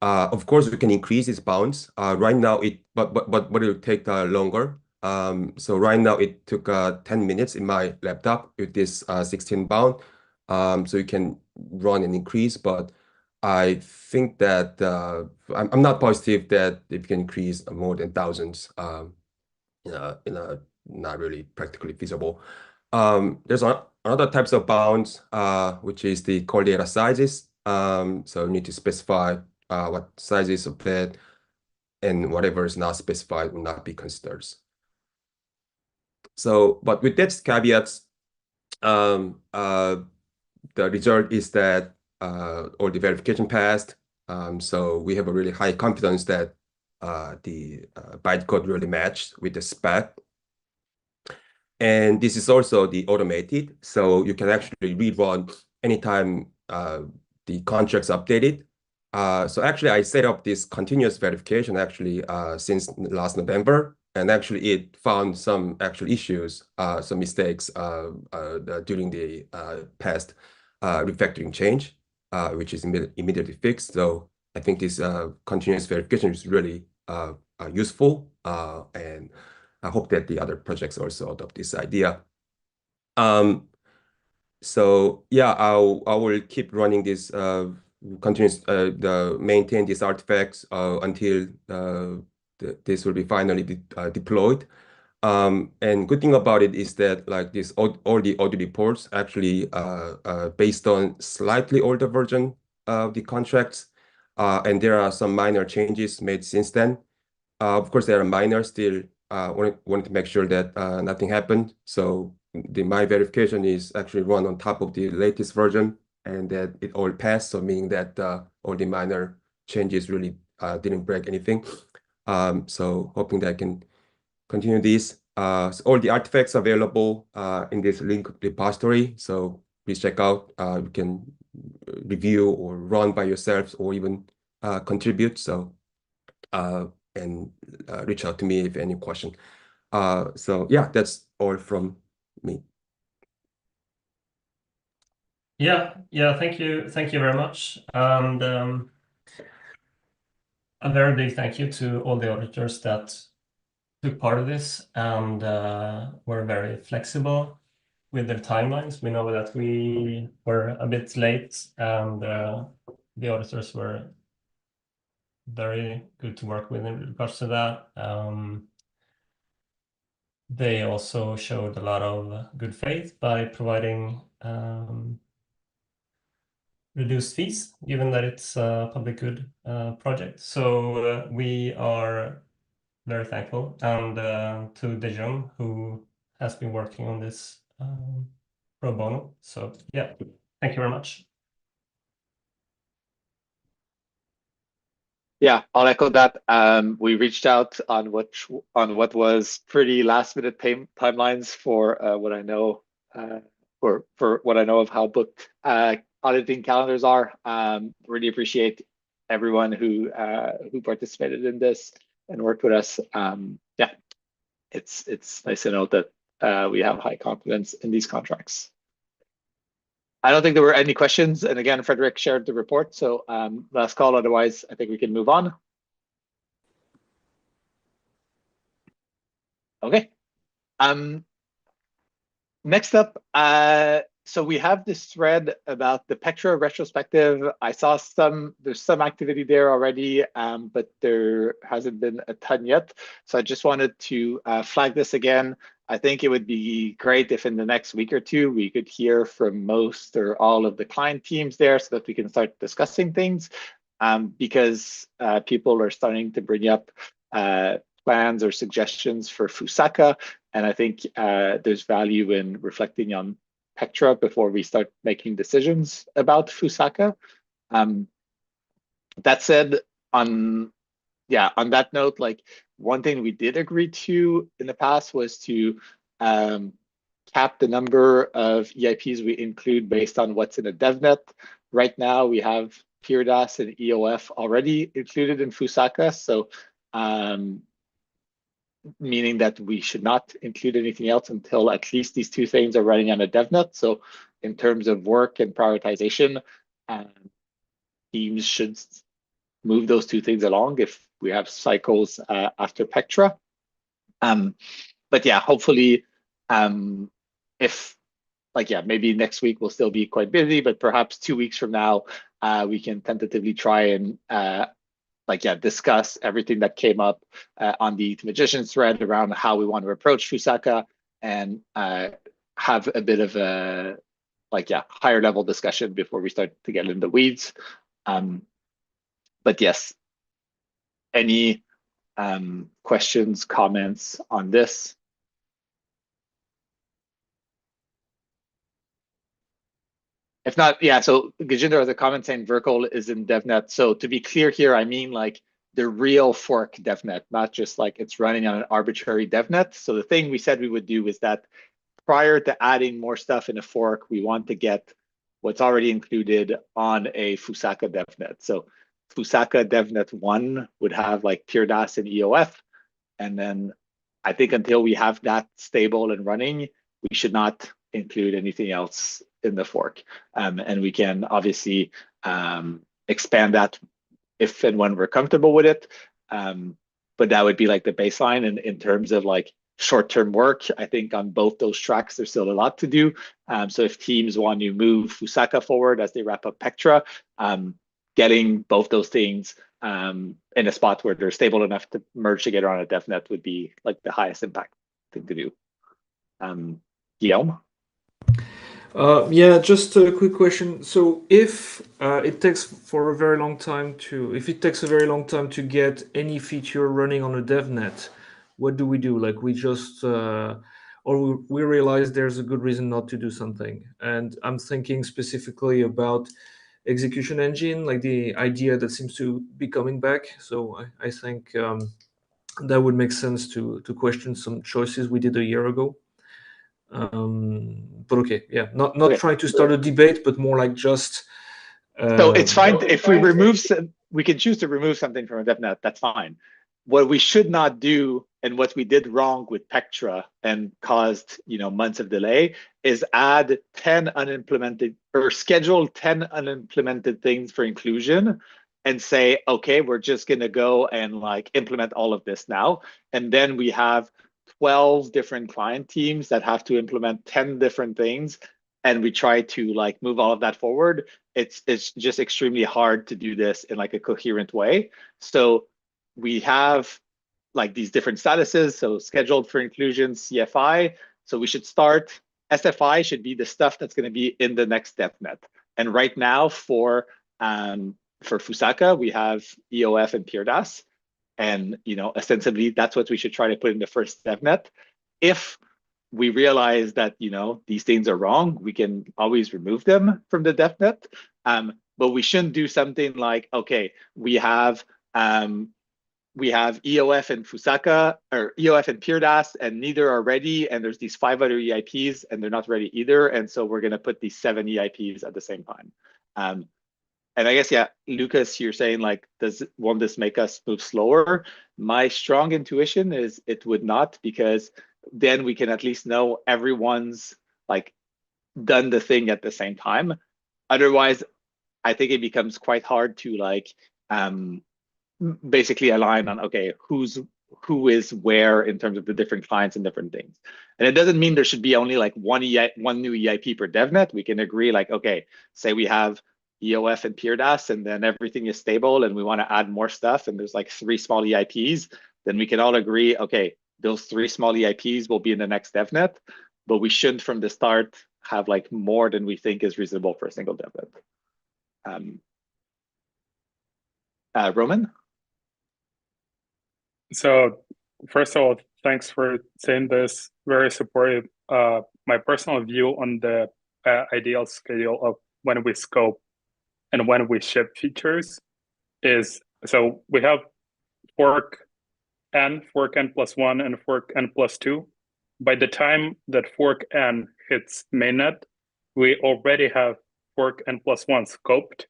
Of course, we can increase its bounds. Right now, but it will take longer. So right now it took 10 minutes in my laptop with this 16 bound. So you can run and increase, but I think that I'm not positive that it can increase more than thousands. Not really practically feasible. There's another types of bounds, which is the core data sizes. So you need to specify what sizes of that, and whatever is not specified will not be considered. So, but with that caveats, the result is that all the verification passed. So we have a really high confidence that the bytecode really matched with the spec. And this is also the automated, so you can actually rerun anytime the contract's updated. So actually, I set up this continuous verification actually since last November, and actually it found some actual issues, some mistakes during the past refactoring change, which is immediately fixed. So I think this continuous verification is really useful, and I hope that the other projects also adopt this idea. So yeah, I will keep running this continuous maintain these artifacts until this will be finally deployed. And good thing about it is that like this all the audit reports actually based on slightly older version of the contracts, and there are some minor changes made since then. Of course, there are minor still. Wanted to make sure that nothing happened. So my verification is actually run on top of the latest version, and that it all passed. So meaning that all the minor changes really didn't break anything. So hoping that I can continue this. So all the artifacts available in this link repository. So please check out. You can review or run by yourselves or even contribute. So and reach out to me if any question. So yeah, that's all from me. Yeah, thank you very much. And a very big thank you to all the auditors that took part of this and were very flexible with their timelines. We know that we were a bit late, and the auditors were very good to work with in regards to that. they also showed a lot of good faith by providing reduced fees, given that it's a public good project. So we are very thankful, and to Dejum, who has been working on this pro bono. So yeah, thank you very much. Yeah, I'll echo that. We reached out on what was pretty last minute timelines for what I know for what I know of how booked auditing calendars are. Really appreciate everyone who participated in this and worked with us. Yeah, it's nice to know that we have high confidence in these contracts. I don't think there were any questions. And again, Frederick shared the report. So last call, otherwise I think we can move on. Okay. Next up, so we have this thread about the Pectra retrospective. I saw there's some activity there already, but there hasn't been a ton yet. So I just wanted to flag this again. I think it would be great if in the next week or two, we could hear from most or all of the client teams there so that we can start discussing things, because people are starting to bring up plans or suggestions for Fusaka. And I think there's value in reflecting on Pectra before we start making decisions about Fusaka. That said, on that note, like one thing we did agree to in the past was to cap the number of EIPs we include based on what's in a DevNet. Right now, we have PeerDAS and EOF already included in Fusaka. So meaning that we should not include anything else until at least these two things are running on a DevNet. So in terms of work and prioritization, teams should move those two things along if we have cycles after Pectra. But yeah, hopefully, maybe next week we'll still be quite busy, but perhaps 2 weeks from now, we can tentatively try and discuss everything that came up on the Magicians thread around how we want to approach Fusaka and have a bit of a higher level discussion before we start to get in the weeds. But yes, any questions, comments on this? If not, yeah, so Gajinder has a comment saying Verkle is in DevNet. So to be clear here, I mean like the real fork DevNet, not just like it's running on an arbitrary DevNet. So the thing we said we would do is that prior to adding more stuff in a fork, we want to get what's already included on a Fusaka DevNet. So Fusaka DevNet 1 would have like PeerDAS and EOF. And then I think until we have that stable and running, we should not include anything else in the fork. And we can obviously expand that if and when we're comfortable with it. But that would be like the baseline. And in terms of like short-term work, I think on both those tracks, there's still a lot to do. So if teams want to move Fusaka forward as they wrap up Pectra, getting both those things in a spot where they're stable enough to merge together on a DevNet would be like the highest impact thing to do. Guillaume? Yeah, just a quick question. So if it takes a very long time to get any feature running on a DevNet, what do we do? Like we just, or we realize there's a good reason not to do something. And I'm thinking specifically about execution engine, like the idea that seems to be coming back. So I think that would make sense to question some choices we did a year ago. But okay, yeah, not trying to start a debate, but more like just. So it's fine if we remove we can choose to remove something from a DevNet. That's fine. What we should not do, and what we did wrong with Pectra and caused months of delay, is add 10 unimplemented or schedule 10 unimplemented things for inclusion, and say, okay, we're just gonna go and like implement all of this now, and then we have 12 different client teams that have to implement 10 different things, and we try to like move all of that forward. It's just extremely hard to do this in like a coherent way. So we have like these different statuses. So scheduled for inclusion, CFI. So we should start, SFI should be the stuff that's going to be in the next DevNet. And right now for Fusaka, we have EOF and PeerDAS. And ostensibly, that's what we should try to put in the first DevNet. If we realize that these things are wrong, we can always remove them from the DevNet. But we shouldn't do something like, okay, we have EOF and Fusaka, or EOF and PeerDAS, and neither are ready. And there's these 5 other EIPs, and they're not ready either. And so we're going to put these 7 EIPs at the same time. And I guess, yeah, Lucas, you're saying like, won't this make us move slower? My strong intuition is it would not, because then we can at least know everyone's like done the thing at the same time. Otherwise, I think it becomes quite hard to like basically align on, okay, who is where in terms of the different clients and different things. And it doesn't mean there should be only like one new EIP per DevNet. We can agree like, okay, say we have EOF and PeerDAS, and then everything is stable and we want to add more stuff, and there's like 3 small EIPs, then we can all agree, okay, those 3 small EIPs will be in the next DevNet, but we shouldn't from the start have like more than we think is reasonable for a single DevNet. Roman? So first of all, thanks for saying this, very supportive. My personal view on the ideal schedule of when we scope and when we ship features is, so we have fork n plus 1, and fork n plus 2. By the time that fork n hits mainnet, we already have fork n plus 1 scoped.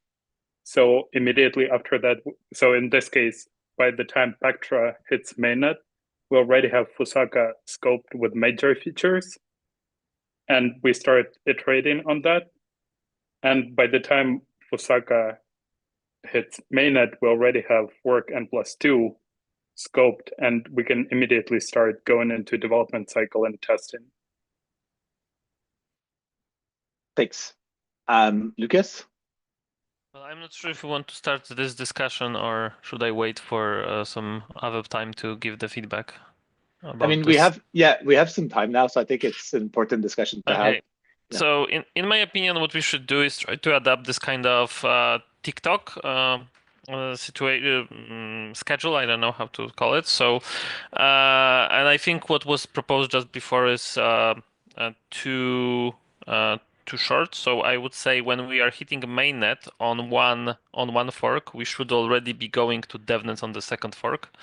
So immediately after that, so in this case, by the time Pectra hits mainnet, we already have Fusaka scoped with major features, and we start iterating on that. And by the time Fusaka hits mainnet, we already have fork n plus 2 scoped, and we can immediately start going into development cycle and testing. Thanks. Lucas? Well, I'm not sure if we want to start this discussion, or should I wait for some other time to give the feedback about I mean, this? we have some time now, so I think it's an important discussion to have. Yeah. So in my opinion, what we should do is try to adapt this kind of TikTok schedule. I don't know how to call it. So, and I think what was proposed just before is too short. So I would say when we are hitting mainnet on one fork, we should already be going to DevNet on the second fork,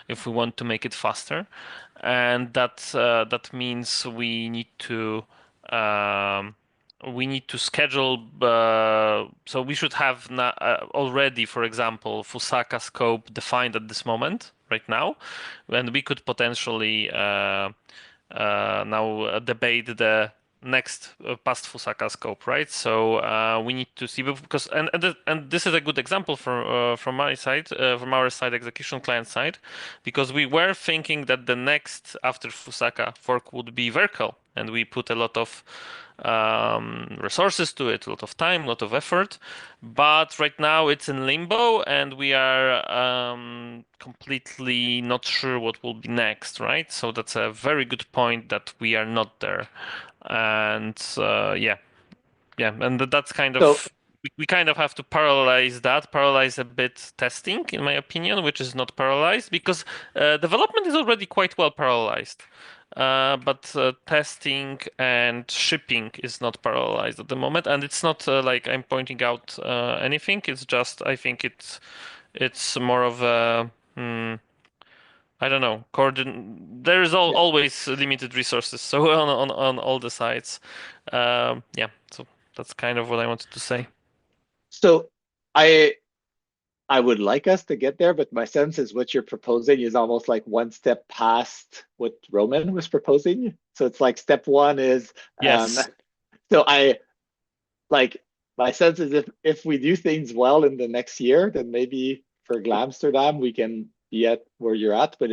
if we want to make it faster. And that means we need to schedule. So we should have already, for example, Fusaka scope defined at this moment right now, and we could potentially now debate the next past Fusaka scope, right? So we need to see, because and this is a good example from my side, from our side, execution client side, because we were thinking that the next after Fusaka fork would be Verkle, and we put a lot of resources to it, a lot of time, a lot of effort, but right now it's in limbo, and we are completely not sure what will be next, right? So that's a very good point that we are not there. And and that's kind of, we kind of have to parallelize a bit testing, in my opinion, which is not parallelized, because development is already quite well parallelized, but testing and shipping is not parallelized at the moment. And it's not like I'm pointing out anything, it's just I think it's more of a I don't know, there is always limited resources, so on all the sides. So that's kind of what I wanted to say. So I would like us to get there, but my sense is what you're proposing is almost like one step past what Roman was proposing. So it's like step one is yes. So my sense is if we do things well in the next year, then maybe for Glamsterdam we can be at where you're at, but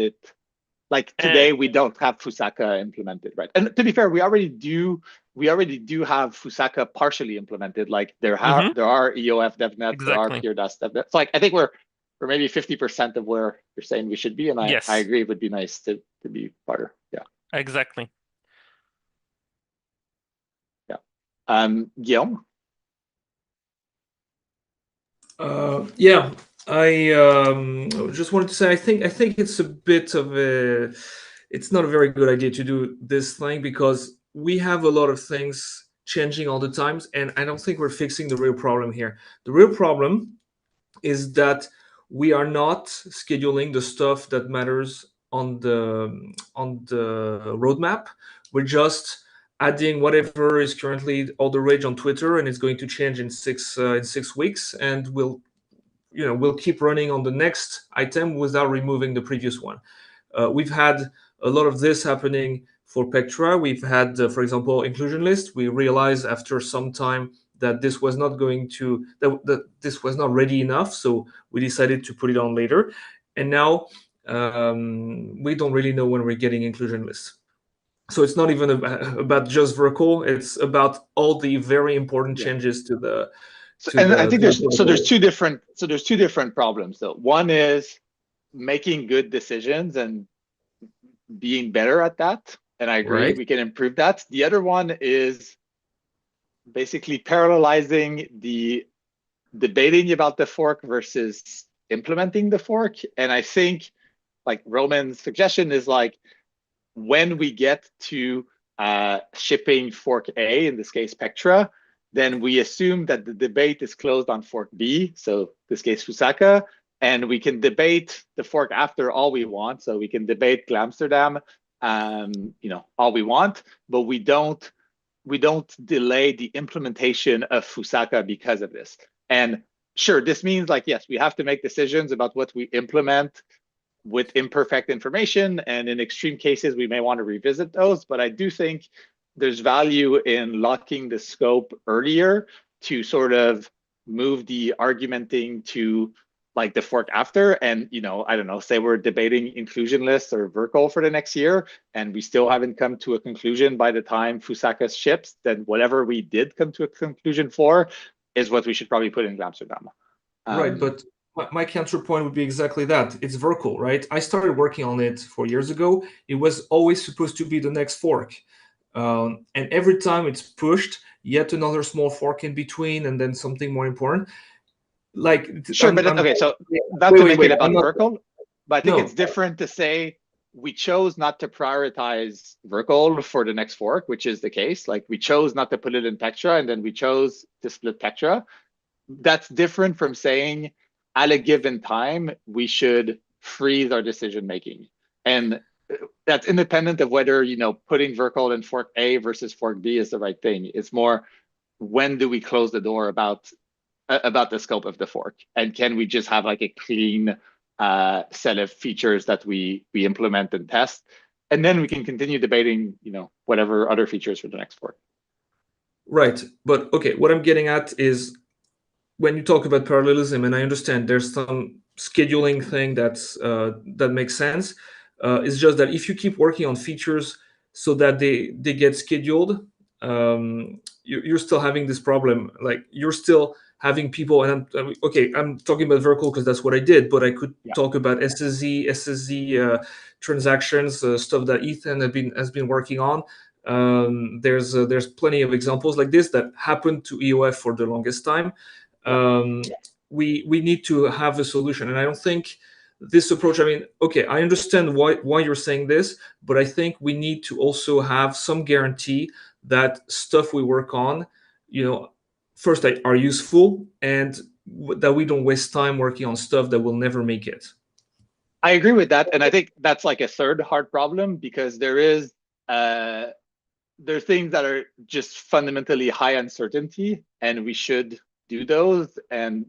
today we don't have Fusaka implemented, right? And to be fair, we already do have Fusaka partially implemented. Like there are EOF DevNet, there are PeerDAS DevNet. So I think we're maybe 50% of where you're saying we should be. And Yes. I agree, it would be nice to be better. Yeah. Exactly. Yeah. Guillaume? Yeah, I just wanted to say I think it's a bit of a it's not a very good idea to do this thing because we have a lot of things changing all the times, and I don't think we're fixing the real problem here. The real problem is that we are not scheduling the stuff that matters on the roadmap. We're just adding whatever is currently all the rage on Twitter, and it's going to change in 6 weeks, and we'll keep running on the next item without removing the previous one. We've had a lot of this happening for Pectra. We've had, for example, inclusion list. We realized after some time that this was not that this was not ready enough, so we decided to put it on later. And now we don't really know when we're getting inclusion lists. So it's not even about just Verkle. It's about all the very important changes to the. I think there's two different problems though. One is making good decisions and being better at that, and I agree we can improve that. The other one is basically parallelizing the debating about the fork versus implementing the fork. And I think like Roman's suggestion is like when we get to shipping fork A, in this case Pectra, then we assume that the debate is closed on fork B, so this case Fusaka, and we can debate the fork after all we want. So we can debate Glamsterdam, all we want, but we don't delay the implementation of Fusaka because of this. And sure, this means like, yes, we have to make decisions about what we implement with imperfect information. And in extreme cases, we may want to revisit those. But I do think there's value in locking the scope earlier to sort of move the argumenting to like the fork after. And, I don't know, say we're debating inclusion lists or Verkle for the next year, and we still haven't come to a conclusion by the time Fusaka ships, then whatever we did come to a conclusion for is what we should probably put in Amsterdam. Right, but my counterpoint would be exactly that. It's Verkle, right? I started working on it 4 years ago. It was always supposed to be the next fork. And every time it's pushed, yet another small fork in between, and then something more important. Like sure, okay, so not to make it about Verkle, but I think it's different to say we chose not to prioritize Verkle for the next fork, which is the case. Like we chose not to put it in Pectra, and then we chose to split Pectra. That's different from saying at a given time we should freeze our decision making, and that's independent of whether putting Verkle in fork A versus fork B is the right thing. It's more when do we close the door about the scope of the fork, and can we just have like a clean set of features that we implement and test, and then we can continue debating whatever other features for the next fork. Right, but okay, what I'm getting at is when you talk about parallelism, and I understand there's some scheduling thing that makes sense. It's just that if you keep working on features so that they get scheduled, you're still having this problem. Like you're still having people, and I'm talking about Verkle because that's what I did, but I could talk about SSZ transactions, stuff that Ethan has been working on. There's plenty of examples like this that happened to EOF for the longest time. We need to have a solution, and I don't think this approach, I understand why you're saying this, but I think we need to also have some guarantee that stuff we work on, first are useful, and that we don't waste time working on stuff that will never make it. I agree with that, and I think that's like a third hard problem, because there are things that are just fundamentally high uncertainty, and we should do those, and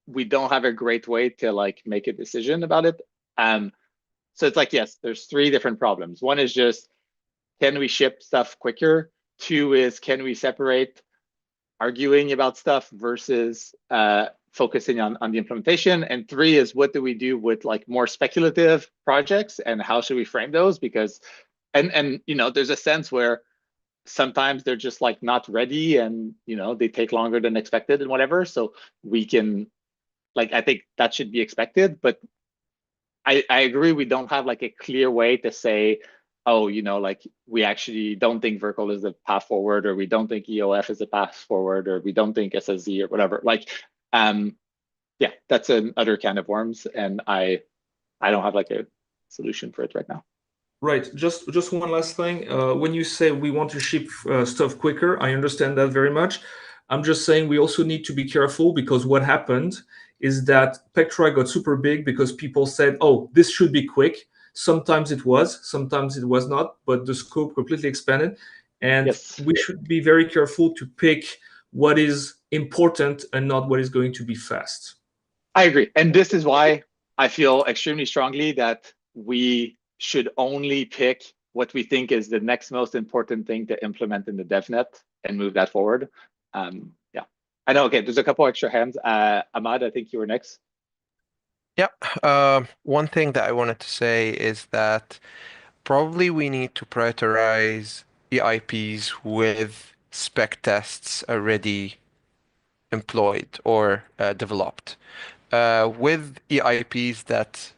we don't have a great way to like make a decision about it. So it's like, yes, there's 3 different problems. One is just, can we ship stuff quicker? 2 is, can we separate arguing about stuff versus focusing on the implementation? And 3 is, what do we do with like more speculative projects, and how should we frame those? Because, and there's a sense where sometimes they're just like not ready, and they take longer than expected and whatever. So we can like I think that should be expected, but I agree we don't have like a clear way to say, oh, like we actually don't think Verkle is the path forward, or we don't think EOF is the path forward, or we don't think SSZ or whatever. Like, yeah, that's another can of worms, and I don't have like a solution for it right now. Right. Just one last thing. When you say we want to ship stuff quicker, I understand that very much. I'm just saying we also need to be careful, because what happened is that Pectra got super big because people said, oh, this should be quick. Sometimes it was, sometimes it was not, but the scope completely expanded. And we should be very careful to pick what is important and not what is going to be fast. I agree. And this is why I feel extremely strongly that we should only pick what we think is the next most important thing to implement in the DevNet and move that forward. Yeah, I know. Okay, there's a couple extra hands. Ahmad, I think you were next. Yeah. One thing that I wanted to say is that probably we need to prioritize EIPs with spec tests already employed or developed. With EIPs that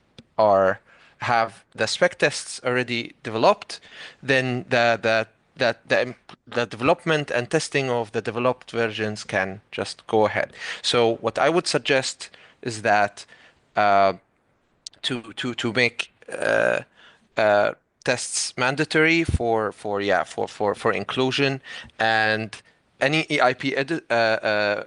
have the spec tests already developed, then the development and testing of the developed versions can just go ahead. So what I would suggest is that to make tests mandatory for inclusion, and any EIP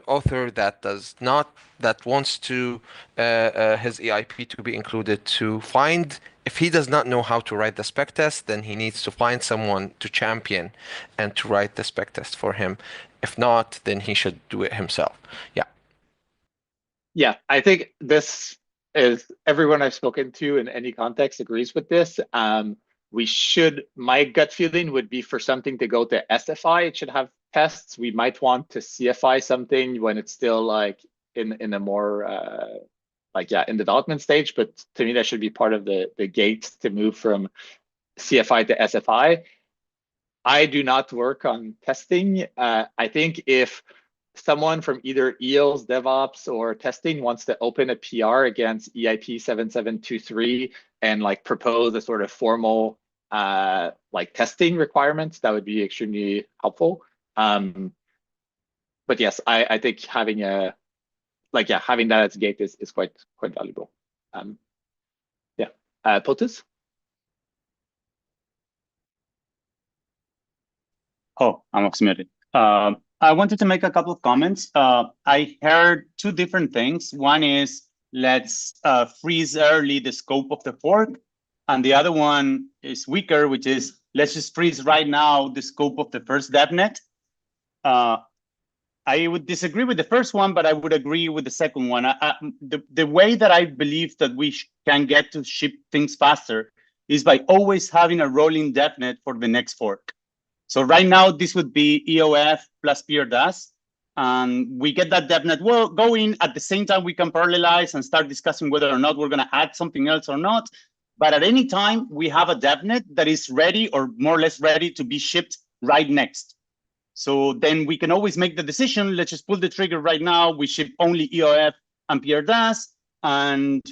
author that wants to his EIP to be included, to find, if he does not know how to write the spec test, then he needs to find someone to champion and to write the spec test for him. If not, then he should do it himself. Yeah, I think this is, everyone I've spoken to in any context agrees with this. We should, my gut feeling would be for something to go to SFI, it should have tests. We might want to CFI something when it's still like in a more in development stage, but to me that should be part of the gate to move from CFI to SFI. I do not work on testing. I think if someone from either EELS, DevOps, or testing wants to open a PR against EIP 7723 and like propose a sort of formal like testing requirements, that would be extremely helpful. But yes, I think having having that as a gate is quite valuable. Yeah, POTUS? Oh, I'm muted. I wanted to make a couple of comments. I heard two different things. One is let's freeze early the scope of the fork. And the other one is weaker, which is let's just freeze right now the scope of the first DevNet. I would disagree with the first one, but I would agree with the second one. The way that I believe that we can get to ship things faster is by always having a rolling DevNet for the next fork. So right now, this would be EOF plus PRDAS. And we get that DevNet going. At the same time, we can parallelize and start discussing whether or not we're going to add something else or not. But at any time, we have a DevNet that is ready or more or less ready to be shipped right next. So then we can always make the decision. Let's just pull the trigger right now. We ship only EOF and PRDAS, and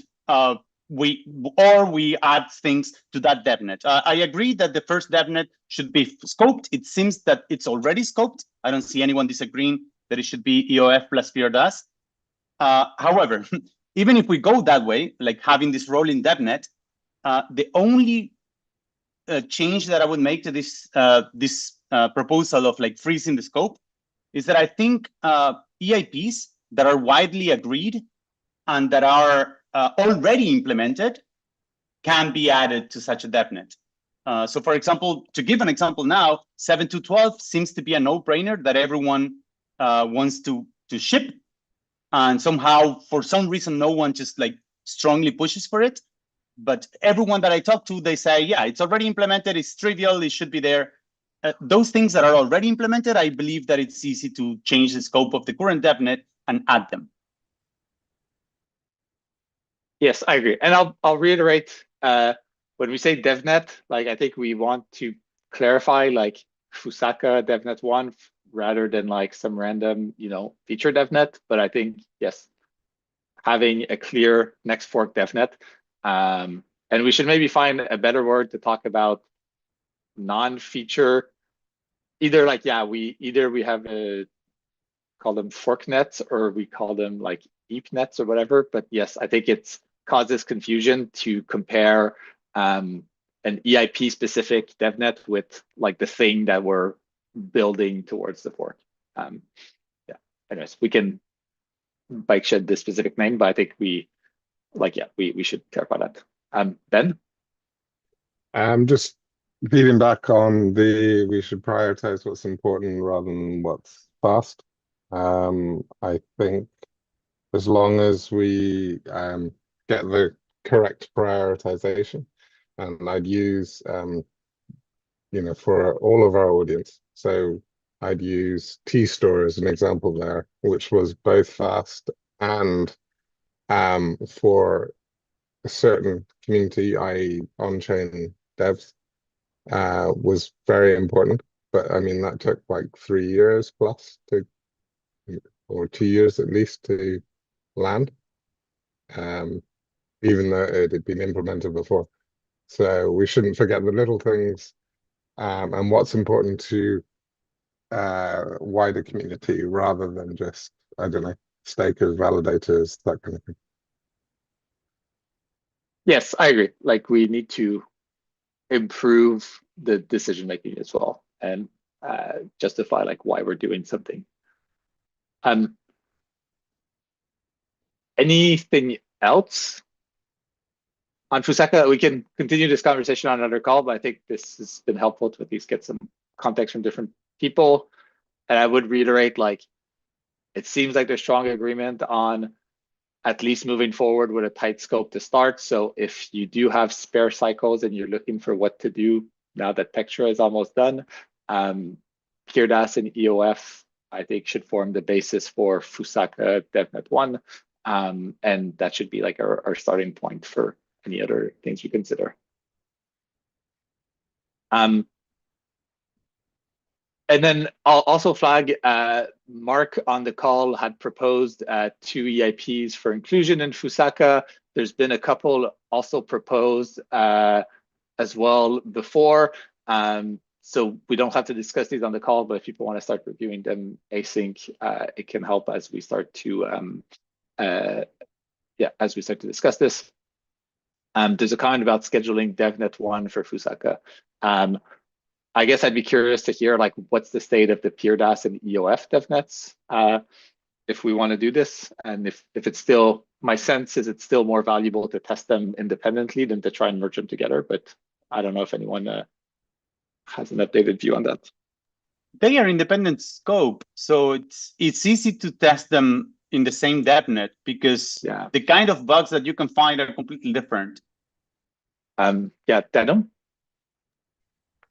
we add things to that DevNet. I agree that the first DevNet should be scoped. It seems that it's already scoped. I don't see anyone disagreeing that it should be EOF plus PRDAS. However, even if we go that way, like having this rolling DevNet, the only change that I would make to this proposal of like freezing the scope is that I think EIPs that are widely agreed and that are already implemented can be added to such a DevNet. So for example, to give an example now, 7.2.12 seems to be a no-brainer that everyone wants to ship. And somehow, for some reason, no one just like strongly pushes for it. But everyone that I talk to, they say, yeah, it's already implemented, it's trivial, it should be there. Those things that are already implemented, I believe that it's easy to change the scope of the current DevNet and add them. Yes, I agree. And I'll reiterate, when we say DevNet, like I think we want to clarify like Fusaka DevNet 1 rather than like some random, feature DevNet. But I think, yes, having a clear next fork DevNet. And we should maybe find a better word to talk about non-feature, either like, yeah, we have call them fork nets, or we call them like EAP nets or whatever. But yes, I think it causes confusion to compare an EIP specific DevNet with like the thing that we're building towards the fork. Yeah, anyways, we can bike shed this specific name, but I think we should clarify that. Ben? Just feeding back on we should prioritize what's important rather than what's fast. I think as long as we get the correct prioritization, and I'd use for all of our audience. So I'd use T-Store as an example there, which was both fast and for a certain community, i.e. on-chain devs, was very important. But I mean, that took like 3 years plus or 2 years at least to land, even though it had been implemented before. So we shouldn't forget the little things and what's important to wider community rather than just, I don't know, stakers, validators, that kind of thing. Yes, I agree. Like we need to improve the decision making as well and justify like why we're doing something. Anything else on Fusaka? We can continue this conversation on another call, but I think this has been helpful to at least get some context from different people. And I would reiterate, like, it seems like there's strong agreement on at least moving forward with a tight scope to start. So if you do have spare cycles and you're looking for what to do now that Pectra is almost done, PeerDAS and EOF, I think, should form the basis for Fusaka DevNet 1. And that should be like our starting point for any other things we consider. And then I'll also flag, Mark on the call had proposed 2 EIPs for inclusion in Fusaka. There's been a couple also proposed as well before. So we don't have to discuss these on the call, but if people want to start reviewing them async, it can help as we start to discuss this. There's a comment about scheduling DevNet 1 for Fusaka. I guess I'd be curious to hear like what's the state of the PeerDAS and EOF DevNets if we want to do this, and if it's still, my sense is it's still more valuable to test them independently than to try and merge them together. But I don't know if anyone has an updated view on that. They are independent scope, so it's easy to test them in the same DevNet because the kind of bugs that you can find are completely different. Yeah, Denim?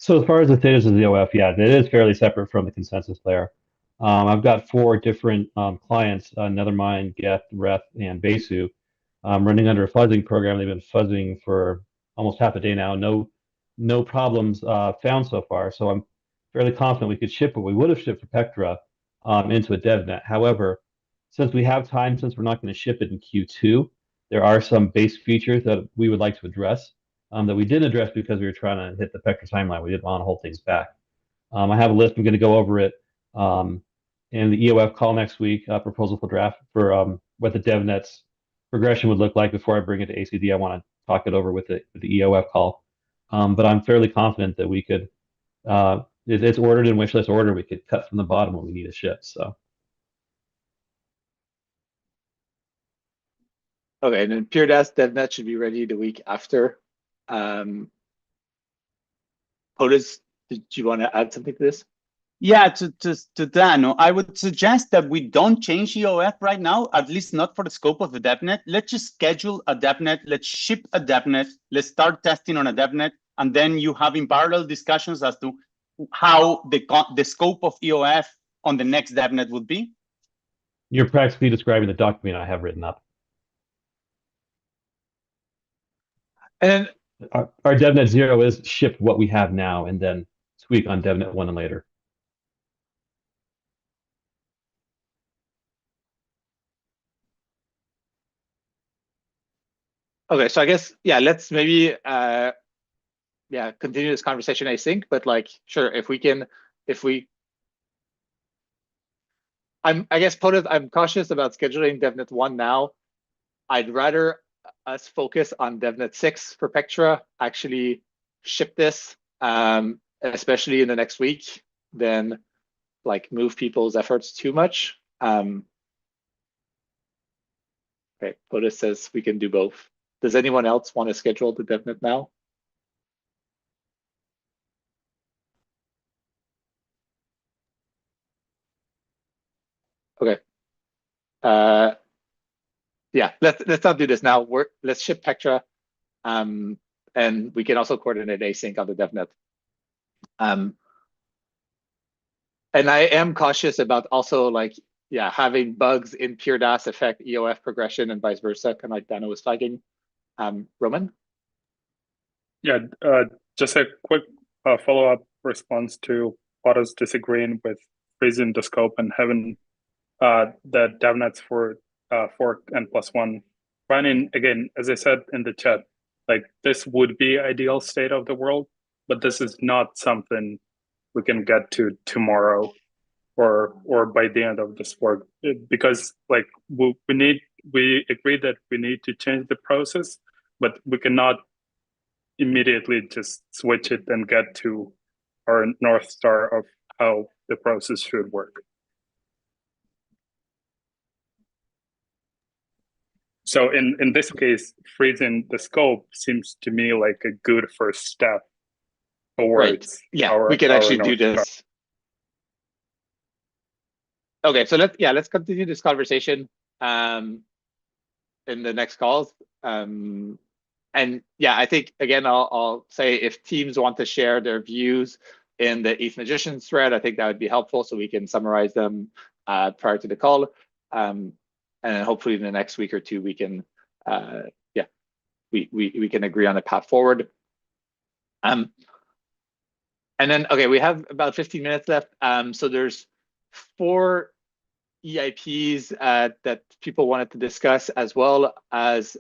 So as far as the status of the OF, yeah, it is fairly separate from the consensus layer. I've got 4 different clients, Nethermind, Geth, Reth, and Besu, running under a fuzzing program. They've been fuzzing for almost half a day now. No problems found so far. So I'm fairly confident we could ship what we would have shipped for Pectra into a DevNet. However, since we have time, since we're not going to ship it in Q2, there are some base features that we would like to address that we didn't address because we were trying to hit the Pectra timeline. We didn't want to hold things back. I have a list. I'm going to go over it in the EOF call next week, proposal for draft for what the DevNet's progression would look like before I bring it to ACD. I want to talk it over with the EOF call. But I'm fairly confident that we could, it's ordered in wish list order. We could cut from the bottom when we need to ship. So. Okay, and then PeerDAS DevNet should be ready the week after. POTUS, did you want to add something to this? Yeah, to Dan, I would suggest that we don't change EOF right now, at least not for the scope of the DevNet. Let's just schedule a DevNet. Let's ship a DevNet. Let's start testing on a DevNet. And then you have in parallel discussions as to how the scope of EOF on the next DevNet would be. You're practically describing the document I have written up. And our DevNet 0 is ship what we have now and then tweak on DevNet 1 and later. Okay, so I guess, yeah, let's maybe continue this conversation async, but like, sure, I guess POTUS, I'm cautious about scheduling DevNet 1 now. I'd rather us focus on DevNet 6 for Pectra, actually ship this, especially in the next week, than like move people's efforts too much. Okay, POTUS says we can do both. Does anyone else want to schedule the DevNet now? Okay. Yeah, let's not do this now. Let's ship Pectra, and we can also coordinate async on the DevNet. And I am cautious about also like, yeah, having bugs in pure DAS affect EOF progression and vice versa, kind of like Dano was flagging. Roman? Yeah, just a quick follow-up response to POTUS disagreeing with freezing the scope and having the DevNets for fork N+1 running. Again, as I said in the chat, like this would be ideal state of the world, but this is not something we can get to tomorrow or by the end of this work, because like we agree that we need to change the process, but we cannot immediately just switch it and get to our North Star of how the process should work. So in this case, freezing the scope seems to me like a good first step towards we can actually do this. Okay, so let's continue this conversation in the next calls. And yeah, I think again, I'll say if teams want to share their views in the ETH Magicians thread, I think that would be helpful so we can summarize them prior to the call. And hopefully in the next week or two, we can, we can agree on a path forward. And then, okay, we have about 15 minutes left. So there's 4 EIPs that people wanted to discuss, as well as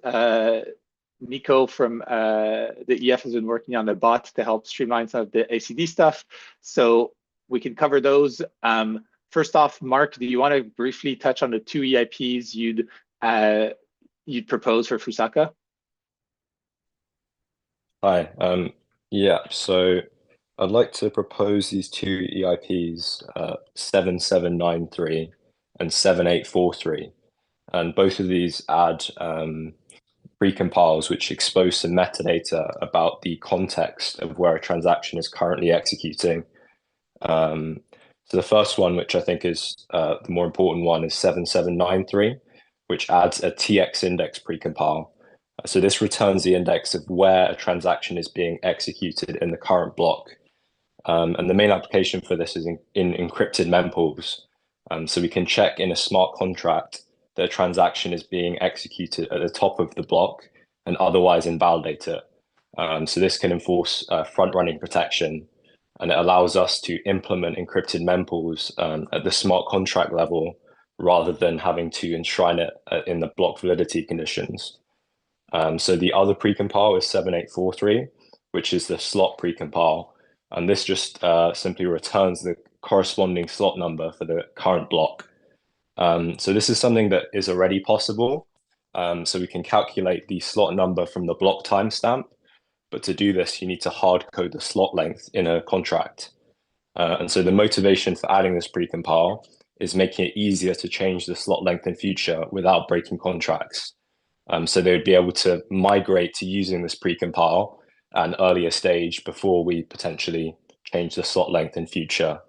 Nico from the EF has been working on a bot to help streamline some of the ACD stuff. So we can cover those. First off, Mark, do you want to briefly touch on the 2 EIPs you'd propose for Fusaka? Hi. Yeah, so I'd like to propose these 2 EIPs, 7793 and 7843. And both of these add precompiles which expose some metadata about the context of where a transaction is currently executing. So the first one, which I think is the more important one, is 7793, which adds a TX index precompile. So this returns the index of where a transaction is being executed in the current block. And the main application for this is in encrypted mempools. So we can check in a smart contract that a transaction is being executed at the top of the block and otherwise invalidate it. So this can enforce front-running protection, and it allows us to implement encrypted mempools at the smart contract level rather than having to enshrine it in the block validity conditions. So the other precompile is 7843, which is the slot precompile. And this just simply returns the corresponding slot number for the current block. So this is something that is already possible. So we can calculate the slot number from the block timestamp. But to do this, you need to hard code the slot length in a contract. And so the motivation for adding this precompile is making it easier to change the slot length in future without breaking contracts. So they would be able to migrate to using this precompile at an earlier stage before we potentially change the slot length in future.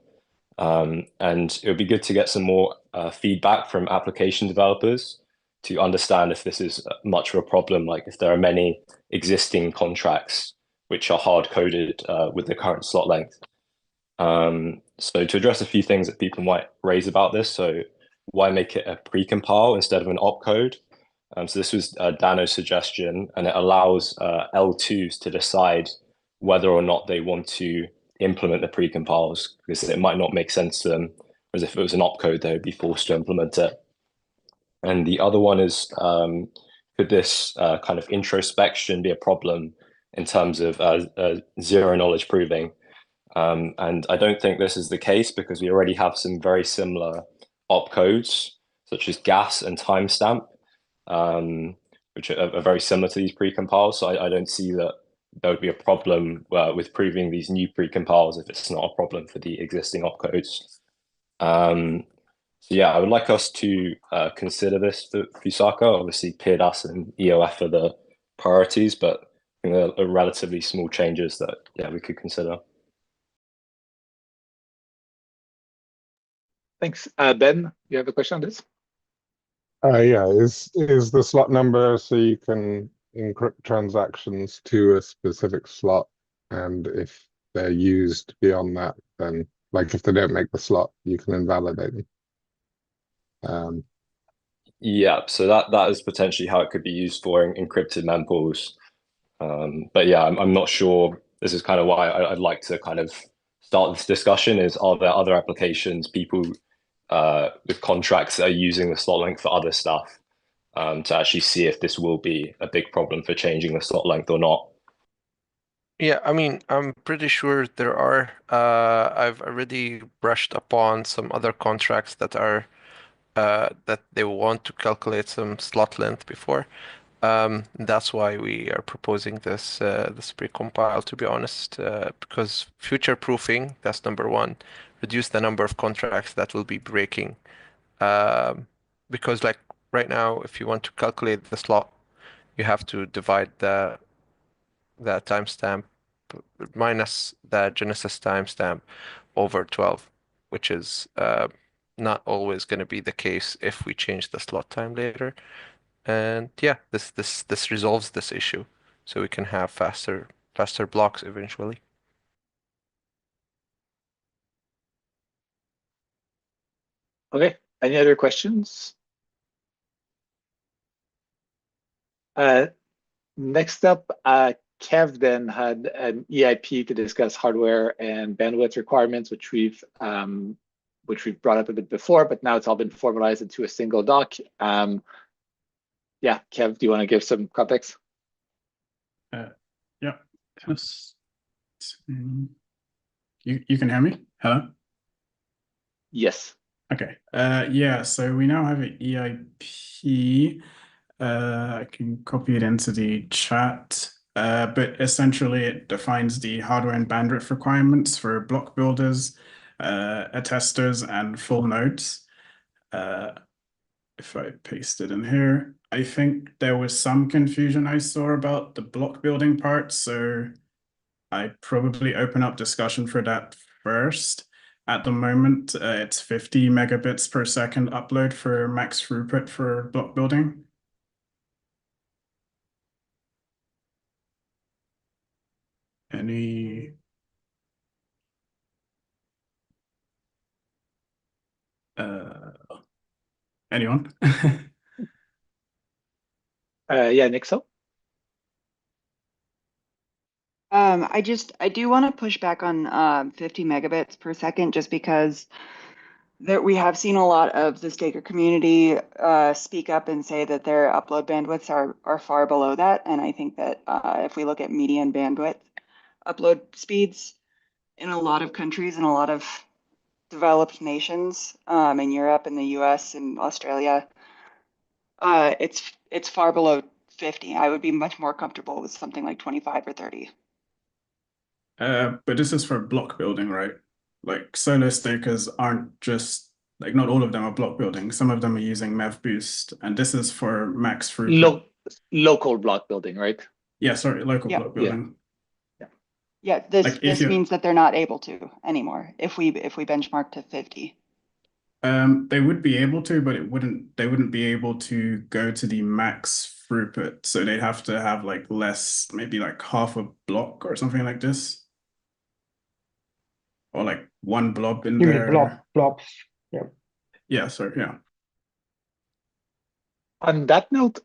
And it would be good to get some more feedback from application developers to understand if this is much of a problem, like if there are many existing contracts which are hard-coded with the current slot length. So to address a few things that people might raise about this, so why make it a precompile instead of an opcode? So this was Dano's suggestion, and it allows L2s to decide whether or not they want to implement the precompiles, because it might not make sense to them, whereas if it was an opcode, they would be forced to implement it. And the other one is could this kind of introspection be a problem in terms of zero knowledge proving? And I don't think this is the case because we already have some very similar opcodes, such as gas and timestamp, which are very similar to these precompiles. So I don't see that there would be a problem with proving these new precompiles if it's not a problem for the existing opcodes. So yeah, I would like us to consider this for Fusaka. Obviously, PIDAS and EOF are the priorities, but I think there are relatively small changes that we could consider. Thanks. Ben, you have a question on this? Yeah, is the slot number so you can encrypt transactions to a specific slot, and if they're used beyond that, then like if they don't make the slot, you can invalidate them. Yeah, so that is potentially how it could be used for encrypted mempools. But yeah, I'm not sure. This is kind of why I'd like to kind of start this discussion is, are there other applications, people with contracts that are using the slot length for other stuff, to actually see if this will be a big problem for changing the slot length or not. Yeah, I mean, I'm pretty sure there are. I've already brushed upon some other contracts that are that they want to calculate some slot length before. That's why we are proposing this precompile, to be honest, because future proofing, that's number one, reduce the number of contracts that will be breaking. Because like right now, if you want to calculate the slot, you have to divide the timestamp minus the Genesis timestamp over 12, which is not always going to be the case if we change the slot time later. And yeah, this resolves this issue, so we can have faster blocks eventually. Okay. Any other questions? Next up, Kev then had an EIP to discuss hardware and bandwidth requirements, which we've brought up a bit before, but now it's all been formalized into a single doc. Yeah, Kev, do you want to give some context? Yeah. You can hear me? Hello? Yes. Okay. Yeah, so we now have an EIP. I can copy it into the chat. But essentially it defines the hardware and bandwidth requirements for block builders, attesters, and full nodes. If I paste it in here, I think there was some confusion I saw about the block building part, so I'd probably open up discussion for that first. At the moment, it's 50 megabits per second upload for max throughput for block building. Any anyone? Yeah, Nick, so? I do want to push back on 50 megabits per second, just because we have seen a lot of the staker community speak up and say that their upload bandwidths are far below that. And I think that if we look at median bandwidth upload speeds in a lot of countries and a lot of developed nations in Europe and the US and Australia, it's far below 50. I would be much more comfortable with something like 25 or 30. But this is for block building, right? Like solo stakers aren't just, like not all of them are block building. Some of them are using MEV boost, and this is for max throughput. Local block building, right? Yeah, sorry, local block building. Yeah, this means that they're not able to anymore if we benchmark to 50. They would be able to, but they wouldn't be able to go to the max throughput. So they'd have to have like less, maybe like half a block or something like this. Or like one blob in there. Blobs. Yeah. Yeah, sorry, yeah. On that note,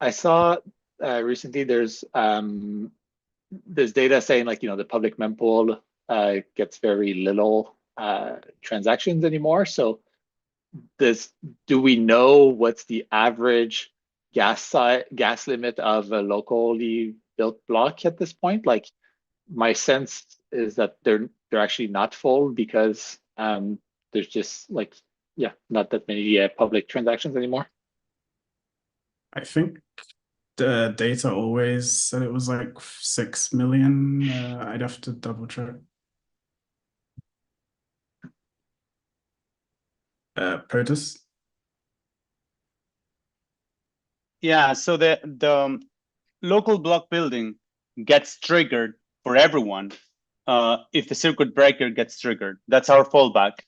I saw recently there's data saying like, the public mempool gets very little transactions anymore. So do we know what's the average gas limit of a locally built block at this point. Like my sense is that they're actually not full because there's just like not that many public transactions anymore. I think the data always said it was like 6 million. I'd have to double check. POTUS? Yeah, so the local block building gets triggered for everyone if the circuit breaker gets triggered. That's our fallback.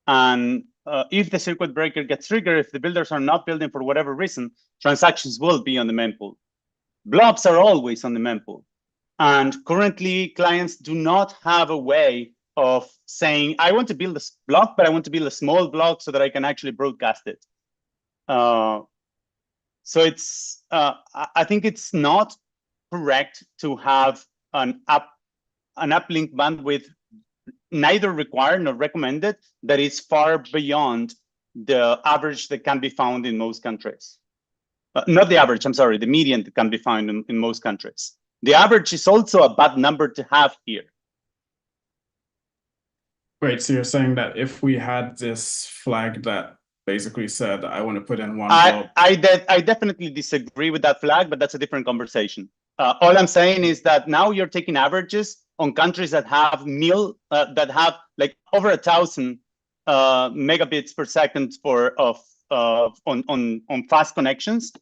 And if the circuit breaker gets triggered, if the builders are not building for whatever reason, transactions will be on the mempool. Blobs are always on the mempool. And currently, clients do not have a way of saying, I want to build a block, but I want to build a small block so that I can actually broadcast it. So it's, I think it's not correct to have an uplink bandwidth neither required nor recommended that is far beyond the average that can be found in most countries. Not the average, I'm sorry, the median that can be found in most countries. The average is also a bad number to have here. Wait, so you're saying that if we had this flag that basically said, I want to put in one blob. I definitely disagree with that flag, but that's a different conversation. All I'm saying is that now you're taking averages on countries that have like over 1,000 megabits per second on fast connections,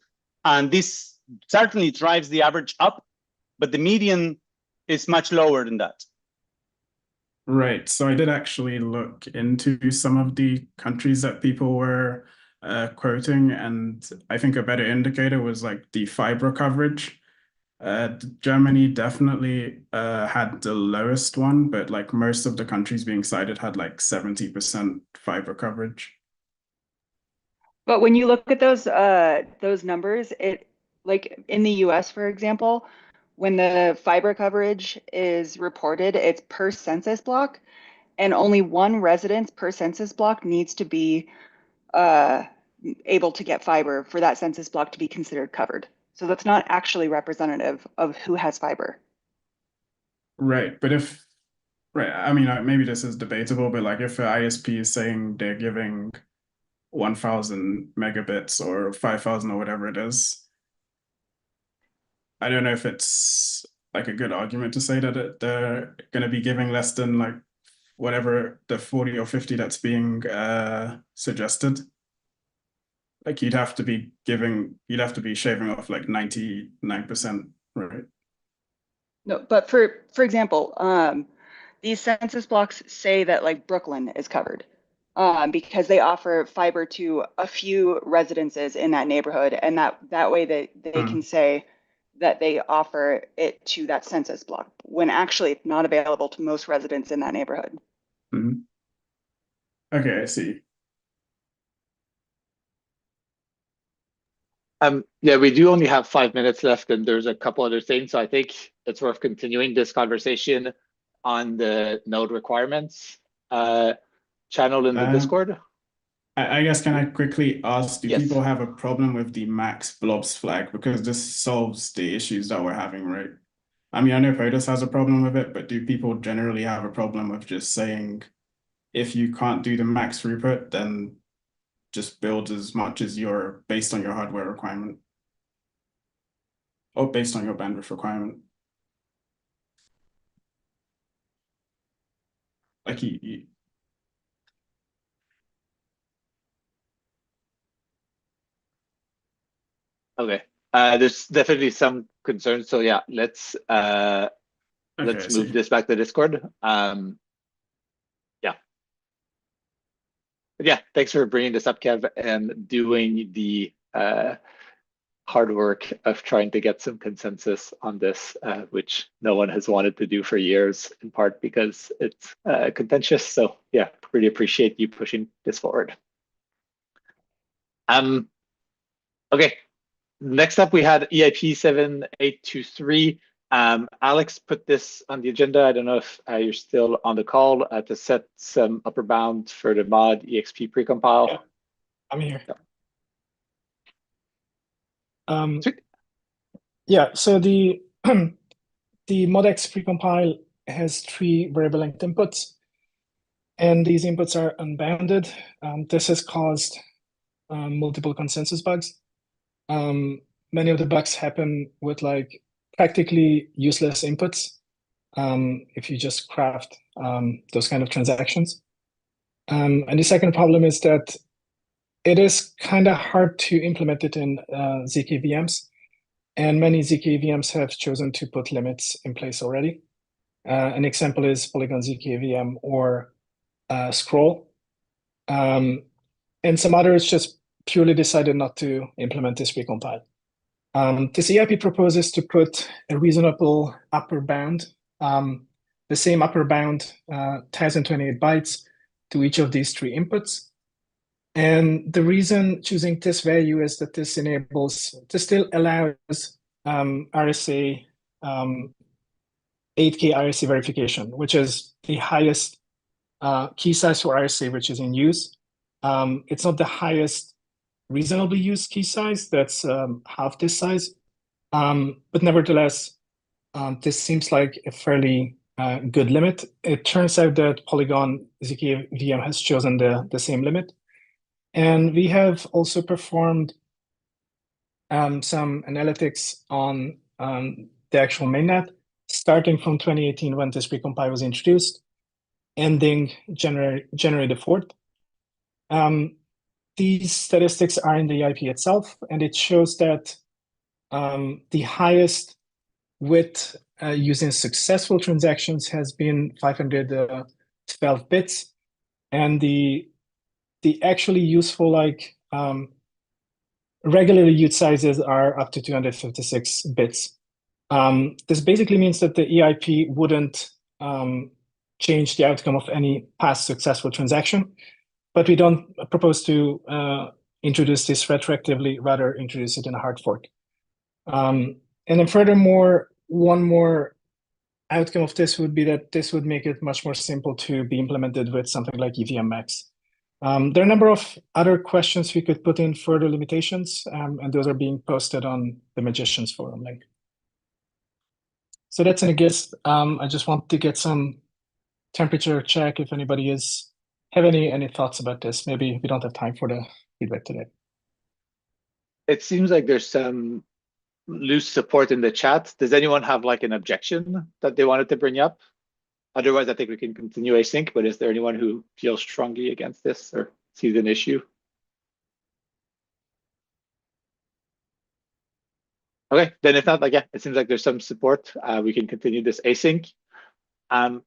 and this certainly drives the average up, but the median is much lower than that. Right. So I did actually look into some of the countries that people were quoting, and I think a better indicator was like the fiber coverage. Germany definitely had the lowest one, but like most of the countries being cited had like 70% fiber coverage. But when you look at those numbers, it like in the US, for example, when the fiber coverage is reported, it's per census block, and only one residence per census block needs to be able to get fiber for that census block to be considered covered. So that's not actually representative of who has fiber. Right, but I mean, maybe this is debatable, but like if the ISP is saying they're giving 1,000 megabits or 5,000 or whatever it is, I don't know if it's like a good argument to say that they're going to be giving less than like whatever the 40 or 50 that's being suggested. Like you'd have to be shaving off like 99%, right? No, but for example, these census blocks say that like Brooklyn is covered because they offer fiber to a few residences in that neighborhood, and that way they can say that they offer it to that census block when actually it's not available to most residents in that neighborhood. Mm-hmm. Okay, I see. Yeah, we do only have 5 minutes left, and there's a couple other things. So I think it's worth continuing this conversation on the node requirements channel in the Discord. I guess, can I quickly ask, do people have a problem with the max blobs flag? Because this solves the issues that we're having, right? I mean, I know POTUS has a problem with it, but do people generally have a problem with just saying, if you can't do the max throughput, then just build as much as you're based on your hardware requirement or based on your bandwidth requirement? Like Okay. There's definitely some concerns. So yeah, let's move this back to Discord. Yeah. But yeah, thanks for bringing this up, Kev, and doing the hard work of trying to get some consensus on this, which no one has wanted to do for years, in part because it's contentious. So yeah, really appreciate you pushing this forward. Okay. Next up, we had EIP 7823. Alex put this on the agenda. I don't know if you're still on the call to set some upper bound for the mod exp precompile. Yeah, I'm here. Yeah, so the the Mod-exp precompile has 3 variable length inputs, and these inputs are unbounded. This has caused multiple consensus bugs. Many of the bugs happen with like practically useless inputs if you just craft those kind of transactions. And the second problem is that it is kind of hard to implement it in ZK VMs, and many ZK VMs have chosen to put limits in place already. An example is Polygon ZK VM or Scroll. And some others just purely decided not to implement this precompile. This EIP proposes to put a reasonable upper bound, the same upper bound, 1028 bytes to each of these 3 inputs. And the reason choosing this value is that this still allows RSA, 8K RSA verification, which is the highest key size for RSA which is in use. It's not the highest reasonably used key size, that's half this size. But nevertheless, this seems like a fairly good limit. It turns out that Polygon ZK VM has chosen the same limit. And we have also performed some analytics on the actual mainnet, starting from 2018 when this precompile was introduced, ending January the 4th. These statistics are in the IP itself, and it shows that the highest width using successful transactions has been 512 bits, and the actually useful like regularly used sizes are up to 256 bits. This basically means that the EIP wouldn't change the outcome of any past successful transaction, but we don't propose to introduce this retroactively, rather introduce it in a hard fork. And then furthermore, one more outcome of this would be that this would make it much more simple to be implemented with something like EVM Max. There are a number of other questions we could put in further limitations, and those are being posted on the Magicians forum link. So that's in a gist. I just want to get some temperature check if anybody have any thoughts about this. Maybe we don't have time for the feedback today. It seems like there's some loose support in the chat. Does anyone have like an objection that they wanted to bring up? Otherwise, I think we can continue async, but is there anyone who feels strongly against this or sees an issue? Okay, then if not, like, yeah, it seems like there's some support. We can continue this async.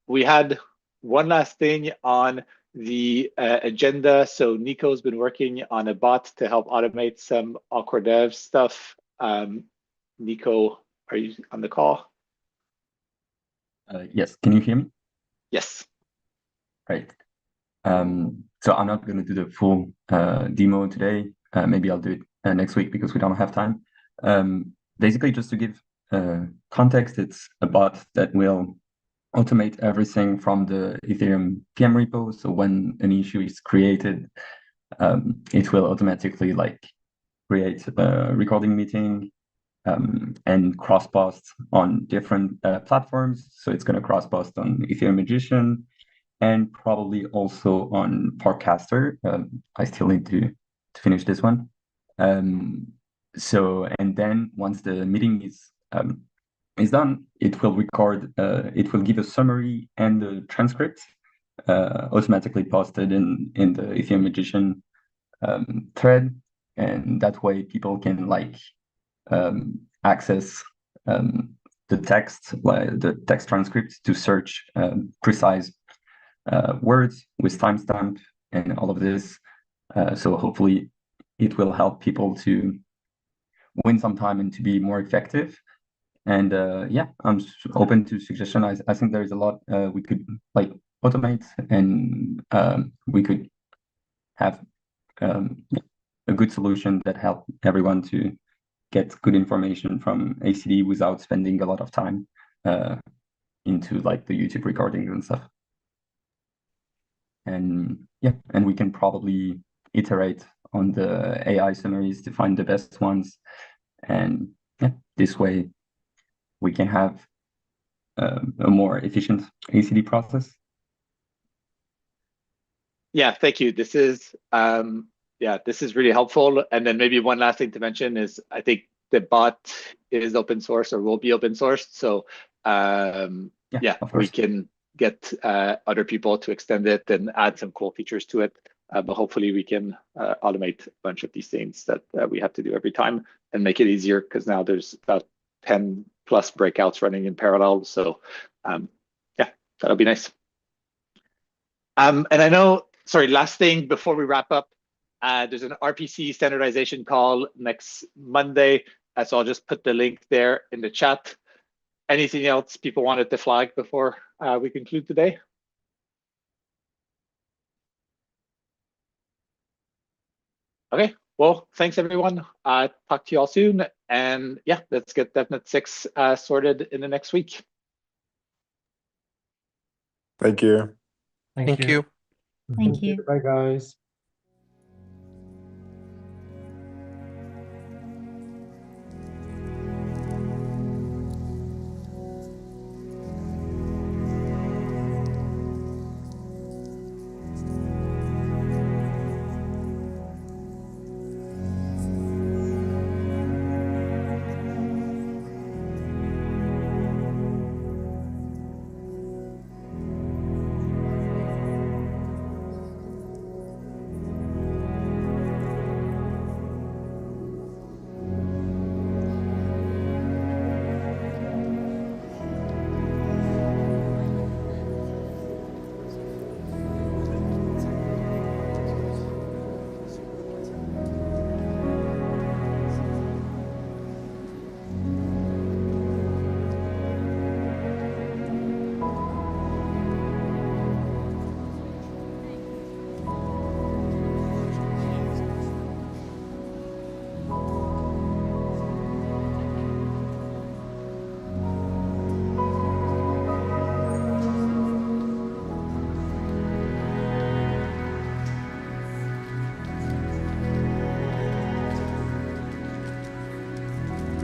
We had one last thing on the agenda. So Nico's been working on a bot to help automate some awkward dev stuff. Nico, are you on the call? Yes, can you hear me? Yes. Right. So I'm not going to do the full demo today. Maybe I'll do it next week because we don't have time. Basically, just to give context, it's a bot that will automate everything from the Ethereum PM repo. So when an issue is created, it will automatically like create a recording meeting and cross-post on different platforms. So it's going to cross-post on Ethereum Magician and probably also on Forecaster. I still need to finish this one. So, and then once the meeting is done, it will record, it will give a summary and the transcript automatically posted in the Ethereum Magician thread. And that way people can like access the text, like the text transcript to search precise words with timestamp and all of this. So hopefully it will help people to win some time and to be more effective. And yeah, I'm open to suggestion. I think there's a lot we could like automate, and we could have a good solution that help everyone to get good information from ACD without spending a lot of time into like the YouTube recordings and stuff. And yeah, and we can probably iterate on the AI summaries to find the best ones And yeah, this way we can have a more efficient ACD process. Yeah, thank you. This is this is really helpful. And then maybe one last thing to mention is I think the bot is open source or will be open sourced. So we can get other people to extend it and add some cool features to it. But hopefully we can automate a bunch of these things that we have to do every time and make it easier, because now there's about 10 plus breakouts running in parallel. So that'll be nice. And I know, sorry, last thing before we wrap up, there's an RPC standardization call next Monday. So I'll just put the link there in the chat. Anything else people wanted to flag before we conclude today? Okay, well, thanks everyone. Talk to you all soon. And yeah, let's get DevNet 6 sorted in the next week. Thank you. Thank you. Thank you. Bye, guys.